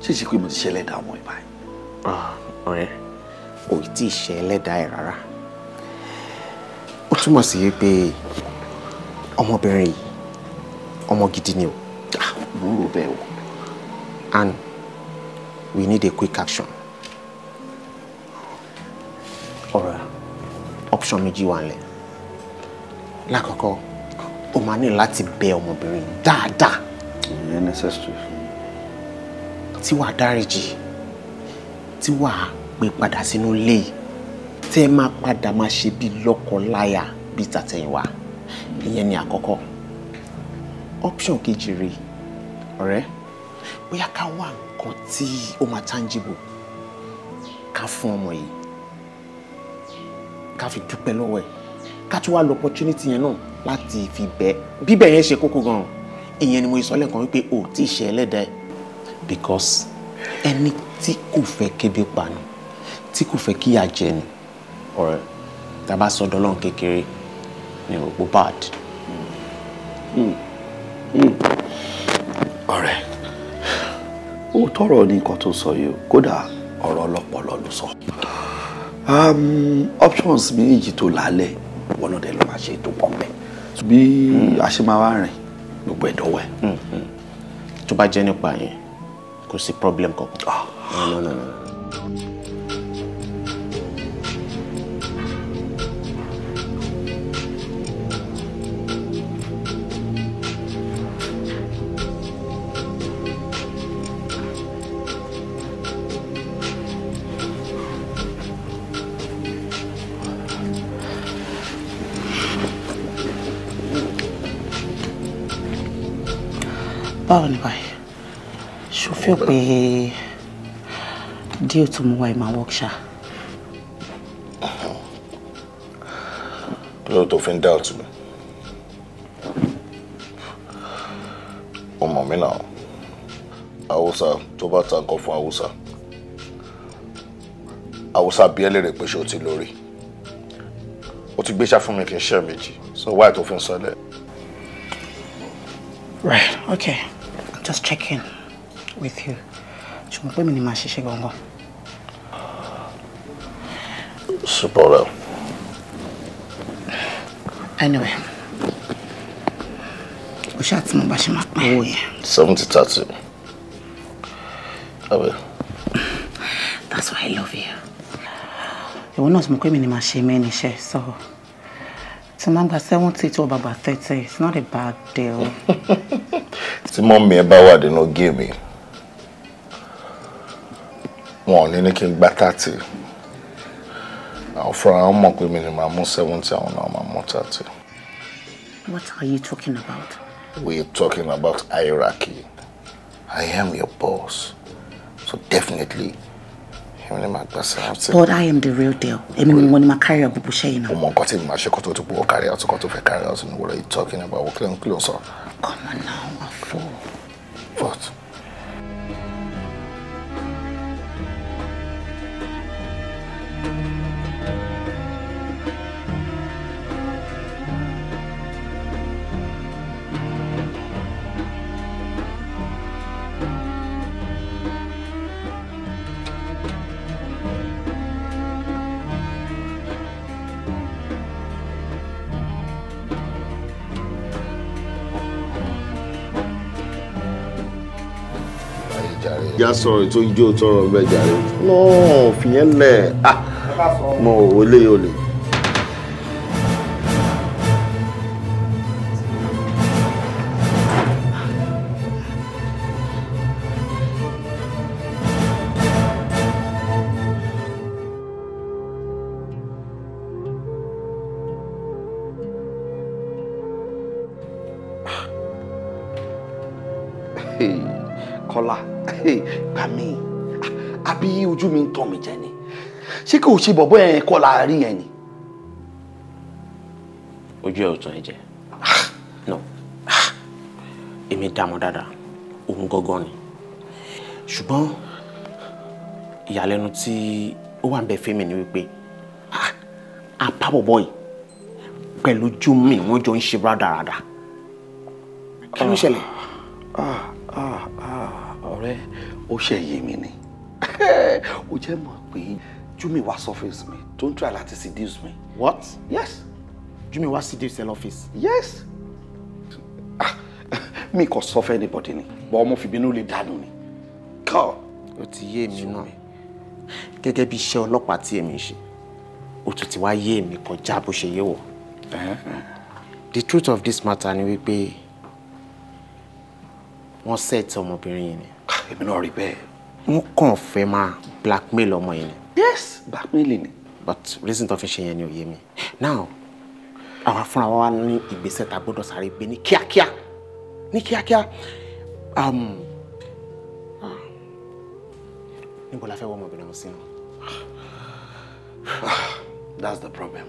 Ṣé pé mo ti ṣẹlẹ̀ dá ọmọ ìbáyìí? Ọ̀rẹ́, ò tí ì ṣe ẹlẹ́dàá ẹ̀ rárá. Ó túmọ̀ sí pé ọmọbìnrin yìí ọmọ gidi ni o. Mo rò bẹ́ẹ̀ o. And we need a quick action. Ọ̀rẹ́, option méjì wà nílẹ̀. Lákọ̀ọ́kọ́, o máa ní láti bẹ ọmọbìnrin dáadáa. Ìyẹn necessary. Tí wàá dáríjì, tí wàá pè padà sínú ilé, tẹ́ máa padà máa ṣe bí lọ́kọ-láya bí tàtẹ̀yìnwá. Ìyẹn ni àkọ́kọ́. Option kejì rèé, ọ̀rẹ́, bóyá ká wá nǹkan tí ó máa tangible ká fún ọmọ yìí, ká fi dúpẹ́ lọ́wọ́ ẹ̀, ká tún wá lọ opportunity yẹn náà láti fi bẹ́ẹ̀. Bíbẹ̀ yẹn ṣe kókó gan-an. Ìyẹn ni mo sọ lẹ́ẹ̀kan wípé o tí ì ṣe ẹlẹ́dàá ẹ̀. Because ẹni tí kò fẹ́ kébi pàánù, tí kò fẹ́ kíyà jẹ ni, ọ̀rẹ́, tá a bá sọ dọ́lọ́n kékeré ni òpó bad. Ọ̀rẹ́, ó tọrọ ní nǹkan tó sọ yìí, kódà ọ̀rọ̀ ọlọ́pọlọ ló sọ. Options méjì tó lálẹ́ wọn náà dẹ̀ ló máa ṣe tó pọ̀ mẹ́. Bí a ṣe máa wá rìn gbogbo ẹ̀dọ́wọ́ ẹ̀. Tó bá jẹ́ nípa yẹn, kò sí problem kankan. No. Báwo ni báyìí? Ṣó fẹ́ pé díẹ̀ tó mú wá ẹ̀ máa work ṣá? Kí ló tó fi ń doubt mi? Ó mọ̀ mí náà. Haúsá tó bá ta nǹkan fún Haúsá. Haúsá bí ẹlẹ́rìí pé ṣé o ti lórí. O ti gbéṣà fún mi kí n ṣe méjì. So why to feel so that? Right, okay. I'm just checking with you. Super well. Anyway. We shall see my 70-30. I will. That's why I love you. You will not smoke me in my shame, so to number 70 to about 30, it's not a bad deal. It's mom me about what they no give me. One anything but 30. I'll from my women in my 70 or my 30. What are you talking about? We're talking about hierarchy. I am your boss. So definitely but I am the real deal. I mean, when my career will be sharing. What are you talking about? Come on now, a fool. What? Já sọ̀rọ̀ tó ijó tọrọ bẹ́ẹ̀ jàre. No, fìyẹn lẹ̀. Mo olè olè. Kọ́lá, gbà mí, àbí ojú mi ń tàn mí jẹ ni. Ṣé kò ṣe bọ̀bọ́ yẹn Kọ́lá rí yẹn ni? Ojú ẹ̀ ò tàn ẹ́ jẹ. No. Èmi dá mọ̀ dáadáa, òun gangan ni. Ṣùgbọ́n ìyàlẹ́nu tí ó wà ń bẹ fẹ́mi ni wípé apá bọ̀bọ́ yìí pẹ̀lú ojú mi wọ́n jọ ń ṣe rádaràda. Kí ló ṣẹlẹ̀? Ọ̀rẹ́, ó ṣe yé mi ni. Ó jẹ́ mọ̀ pé Jumi wá surface mi, don't try láti seduce me. What? Yes. Jumi wá seduce the office? Yes. Mi kò sọ fẹ́ anybody ni, but ọmọ fìbínú lè dànù ni. God. Ó ti yé mi náà. Gẹ́gẹ́ bí iṣẹ́ ọlọ́pàá tí èmi ṣe, ó tún ti wá yé mi kọjá bó ṣe yé wọ̀. The truth of this matter ni wípé wọ́n set ọmọbìnrin yìí ni. Èmi náà rí bẹ́ẹ̀. Wọ́n kàn fẹ́ máa blackmail ọmọ yìí ni. Yes, blackmailing ni. But reason tó fi ṣe yẹn ni ò yé mi. Now, àwa fúnra wa ní ìgbésẹ̀ tá a gbọ́dọ̀ sáré gbé ní kíákíá. Ní kíákíá. Níbo la fẹ́ wọ ọmọbìnrin wọn sí náà? That's the problem.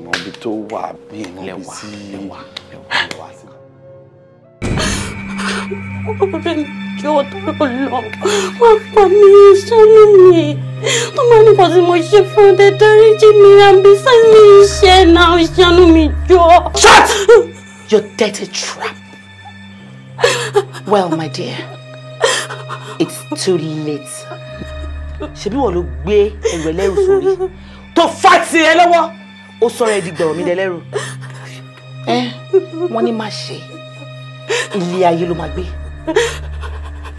Mo bí tó wà bí mo bí sí. Lẹ́wà sí. Jọ̀ọ́ tó lọ wá pa mí sọ́nù mi tó máa ní kò sí mo ṣe fún ọdẹ dáríjì mi and besides mi iṣẹ́ náà ṣàánú mi jọ. Shut! You dirty trap. Well, my dear, it's too late. Ṣebí wọ́n ló gbé ẹrù ẹlẹ́rù sórí tó fà tí ẹ lọ́wọ́ ó sọ̀rọ̀ ẹ di gbọ̀rọ̀ mi lẹ́lẹ́rù. Wọ́n ní má ṣe ilé ayé ló máa gbé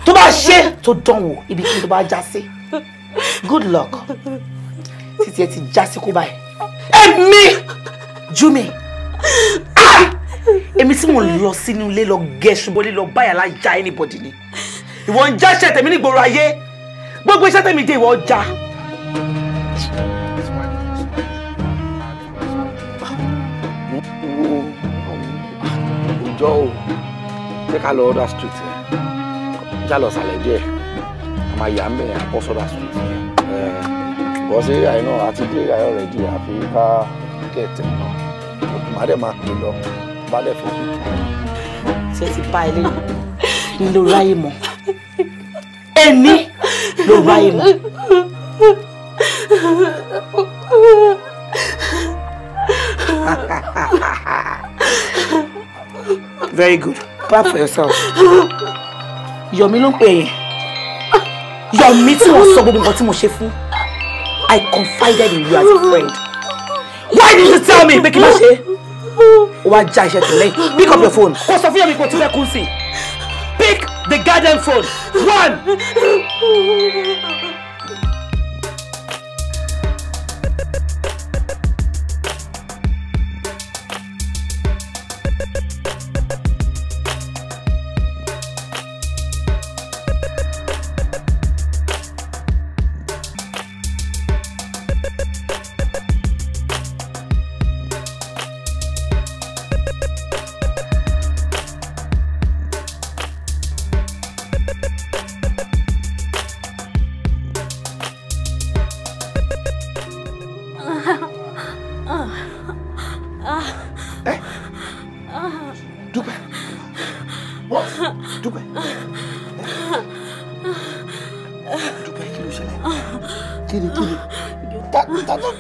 tó bá ṣe tó dánwò ibi kí tó bá já sí. Good luck. Títí ẹ ti já sí kó báyìí. Èmi Jumi èmi tí mo lọ sínú ilé lọ gẹ̀ẹ́sù bọ́lé lọ báyà lájà anybody ni. Ìwọ ń jáṣẹ́ tèmi ní gbòòrò ayé gbogbo iṣẹ́ tèmi dé ìwọ já. Ọjọ́ o jẹ́ ká lọ other street yẹn já lọ sàlẹ̀ díẹ̀ a máa yà ń bẹ̀ yẹn àpọ̀ sọ́dà street yẹn bọ́ sí àyè náà àti dé àyè rẹ̀ di àfi ká kẹ̀tẹ̀ náà má dẹ̀ máa pè lọ bá dẹ̀ fún mi. Ṣé ti bá ilé ní ló ráyè mọ́ ẹni ló ráyè mọ́. Very good. Clap for yourself. Yomi ló ń pè yín. Yomi tí wọ́n sọ gbogbo nǹkan tí mo ṣe fún. I confided in you as a friend. Why did you tell me pé kí ló ṣe? Wá já iṣẹ́ tẹ́lẹ̀. Pick up your phone. Kó sọ fún Yomi kó tí fẹ́ kún sí. Pick the goddamn phone. One.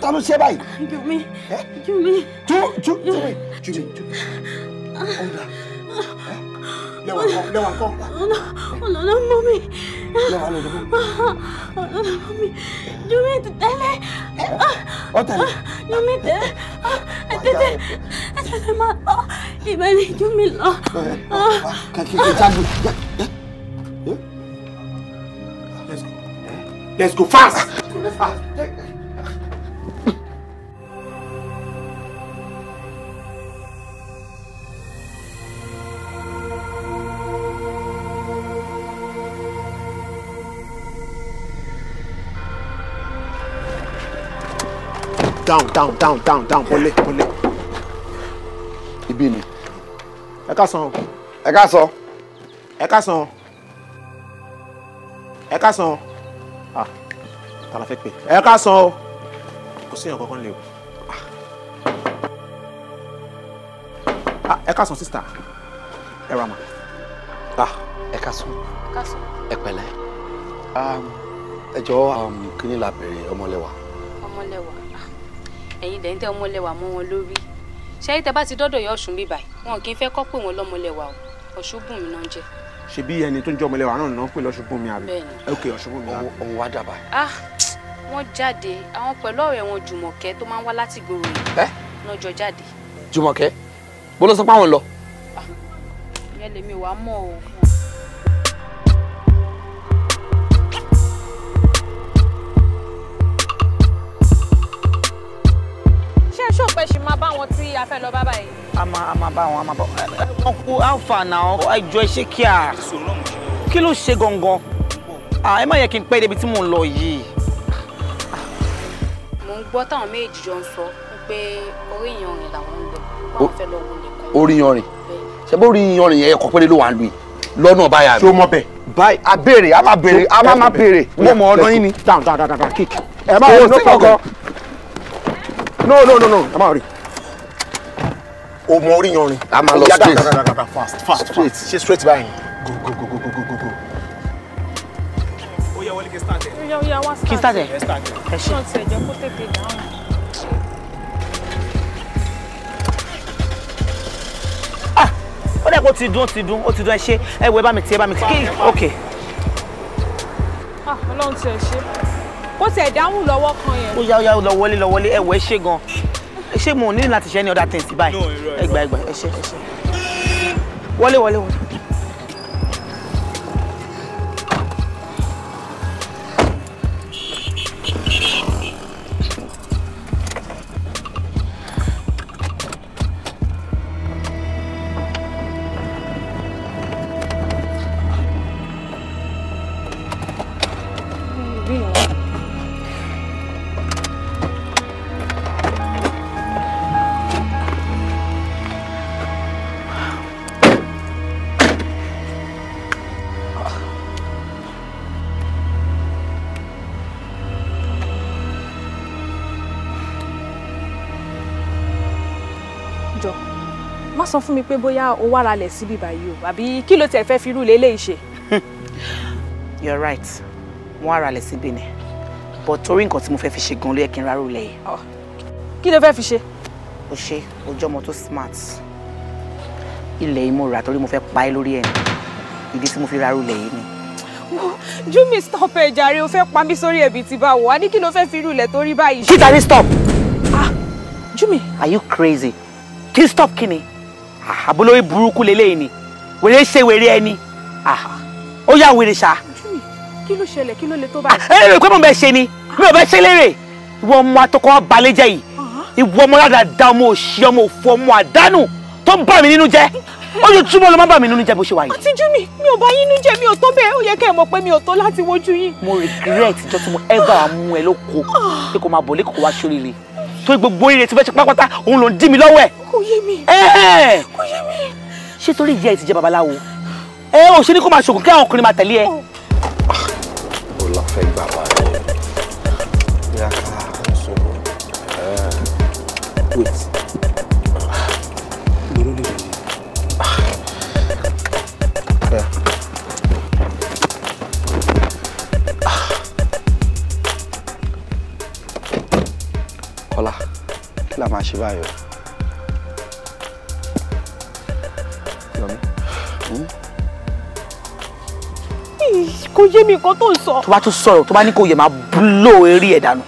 Ta ló ṣe báyìí? Jumi. Lẹ́wà kọ́. Ọlọ́lá mọ́mí. Ọlọ́lá mọ́mí. Jumi ti tẹ́lẹ̀. Ọ̀tẹ̀lẹ̀. Jumi tẹ́lẹ̀. Ẹ̀tẹ̀tẹ̀ máa tọ́. Ibẹ̀ ni Jumi lọ. Let's go fast. Down. Pole. Ibi ni. Ẹ káàsán. Ta la fẹ́ pè. Ẹ káàsán o. Kò sí èèyàn kankan lè o. Ẹ káàsán sister. Ẹ ra ma. Ẹ káàsán. Ẹ pẹ̀lẹ́. Ẹ jọ̀ọ́ kí ni la bèrè Ọmọlẹ́wà. Ọmọlẹ́wà. Ẹ̀yin dẹ̀ ń tẹ Ọmọlẹ́wà mọ́ wọn lórí. Ṣé tẹ bá ti dọ́dọ̀ yọ Ọ̀ṣun bíbáyìí wọn kì í fẹ́ kọ́ pé wọn lọ́mọlẹ́wà o. Ọ̀ṣunbùnmi náà ń jẹ́. Ṣebí ẹni tó ń jẹ́ Ọmọlẹ́wà náà ń pè l'Ọ̀ṣunbùnmi àbí? Ok, Ọ̀ṣunbùnmi àbí. Òun wá dàbà. Wọ́n jáde àwọn pẹ̀lú ọ̀rẹ́ wọn Jùmọ̀kẹ́ tó máa ń wá láti gbòòrò yìí. Náà jọ jáde. Jùmọ̀kẹ́ bó ló sọ pé àwọn lọ. Ìyẹn lèmi wàá mọ̀ o. ṣọ́ọ̀pẹ́ ṣì máa bá wọn tí a fẹ́ lọ bá báyìí. a máa bá wọn wọn kú alpha náà àìjọ iṣẹ́ kíá kí ló ṣe gangan ẹ má yẹ kí n pẹ́ débi tí mò ń lọ yìí. Mo ń gbọ́ táwọn méjì jọ ń sọ pé orí ìyanrìn làwọn ń lọ wọ́n fẹ́ lọ wọlé kan. Orí ìyanrìn ṣe bó orí ìyanrìn yẹn ẹ̀kọ́ péré ló wà ń lu yìí lọ́nà báyà. Ṣé o mọ bẹ́ẹ̀? Báyìí a béèrè a máa béèrè. Mo mọ ọ̀nà yín ni. Down kick. Ẹ má wọ no problem. No. Ẹ má rí. O mọ orí yanrìn. A máa lọ straight. Fast. Ṣe straight báyìí. Go. Ó yẹ wọlé kí start ẹ. Ó yá wá start. Kí start ẹ. Ẹ ṣe. Ṣé ti ẹ̀jẹ̀ kó tètè dáhùn. Ó dẹ̀ kó ti dún ẹ ṣe ẹ wo ẹ bá mi ti kí ok. Ọlọ́run ti ẹ̀ ṣe. Kó tiẹ̀ dáhùn lọ́wọ́ kan yẹn. Ó yá lọ wọlé ẹ wọ ẹ ṣe gan. Ṣé mo ní láti ṣe any other things báyìí? Ẹ gbà ẹ ṣe. Wọlé. Má sọ fún mi pé bóyá o wá ralẹ̀ síbí báyìí o àbí kí ló tẹ̀ fẹ́ fi irú eléyìí ṣe. You're right. Mo wá ralẹ̀ síbí ni. But torí nǹkan tí mo fẹ́ fi ṣe gan ló yẹ kí n rárò lẹ́yìn. Kí ló fẹ́ fi ṣe? O ṣe ojú ọmọ tó smart. ilẹ̀ yìí mo rà torí mo fẹ́ pa ẹ́ lórí ẹ̀ ni ìdí tí mo fi rárú ilẹ̀ yìí ni. Júmi stop ẹ jàre o fẹ́ pa mí sórí ẹ̀bì tí bá wò á ní kí ló fẹ́ fi irú ilẹ̀ torí báyìí. kí tani stop. Júmi. Are you crazy? Kí stop kí ni? Àbólórí burúkú lélẹ́yìn ni wèrè ṣe wèrè ẹni ó yà wèrè ṣá. Júmi kí ló ṣẹlẹ̀ kí ló le tó báyìí. ẹ lè pé mo bẹ ṣe ni mi ò bẹ ṣe lérè ìwọ ọmọ atọkọ wa balẹ̀ jẹ́ yìí ìwọ ọmọ ládàá ọmọ òṣì ọmọ òfò ọmọ àdánù tó ń bà mí nínú jẹ́ ojoojúmọ́ ló máa bà mí nínú jẹ́ bó ṣe wà yìí. àti Júmi mi ò bá yín nínú jẹ́ mi ò tó bẹ́ẹ̀ ó yẹ kẹ́ ẹ mọ̀ pé mi ò tó láti wojú yín. mo regret ìjọ tí mo ever mú ẹ lóko pé kò máa bọ̀ lẹ́kọ̀ọ́ wá sóríire tó gbogbo ire tí fẹ́ ṣe pátápátá òun ló ń dí mi lọ́wọ́ ẹ̀. kò yé mi kò yé mi. ṣé torí ìyá ẹ ti jẹ́ babaláwo ò ṣe ní kó máa ṣògùn kí àwọn ọkùnrin máa tẹ̀lé ẹ. ó lọ fẹ́ gbà wá rẹ̀ bí a ká sọ̀rọ̀ wait lórí lè rí Kọ́lá kí la máa ṣe báyọ̀ kò yé mi nǹkan tó ń sọ. tó bá tún sọ̀rọ̀ tó bá ní kò yẹ máa búlò eré ẹ̀ dànù.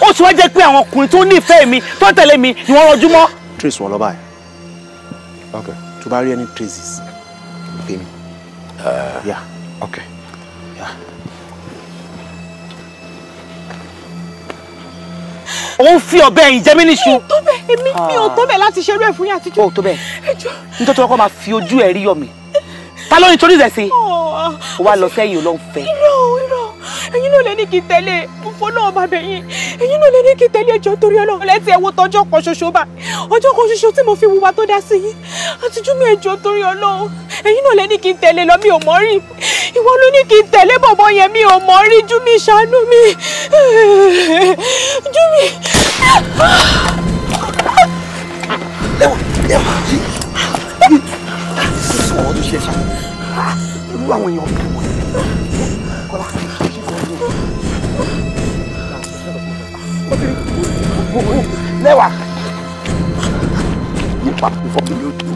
ó ti wá jẹ́ pé àwọn ọkùnrin tó nífẹ̀ẹ́ mi tó ń tẹ̀lé mi ni wọ́n rọjú mọ́. trace wọn lọ báyìí ok tó bá rí any traces pè mí. yeah ok. ó ń fi ọ̀bẹ ẹ̀yìn jẹ mí níṣu. tó bẹ́ẹ̀ èmi mi ò tó bẹ́ẹ̀ láti ṣerú ẹ̀ fún yín àtijọ́. ó tó bẹ́ẹ̀ nítorí wọn kọ́ máa fi ojú ẹ̀ rí yọ mi ta ló ní torí rẹ̀ sí. ó wá lọ sẹ́yìn olóhùn fẹ́. irọ́ ẹ̀yin náà lè ní kí n tẹ̀lé fún náà bá bẹ̀ yín ẹ̀yin náà lè ní kí n tẹ̀lé ẹjọ́ torí Ọlọ́run lẹ́tí ẹ̀ wo tọjọ́ kan ṣoṣo bá ọjọ́ kan ṣoṣo tí mo fi wùwà tó dá sí yín àti Júmi ẹjọ́ torí Ọlọ́run ẹ̀yin náà lè ní kí n tẹ̀lé lọ mi ò mọ̀ rí ìwọ ló ní kí n tẹ̀lé bọ̀bọ̀ yẹn mi ò mọ̀ rí Júmi ṣàánú mi Júmi. sọ̀rọ̀ tó ṣe ṣá irú àwọn èèyàn tó wọ̀ Kọ́lá lẹ́wà nípa ìfọ̀kìlì ojú.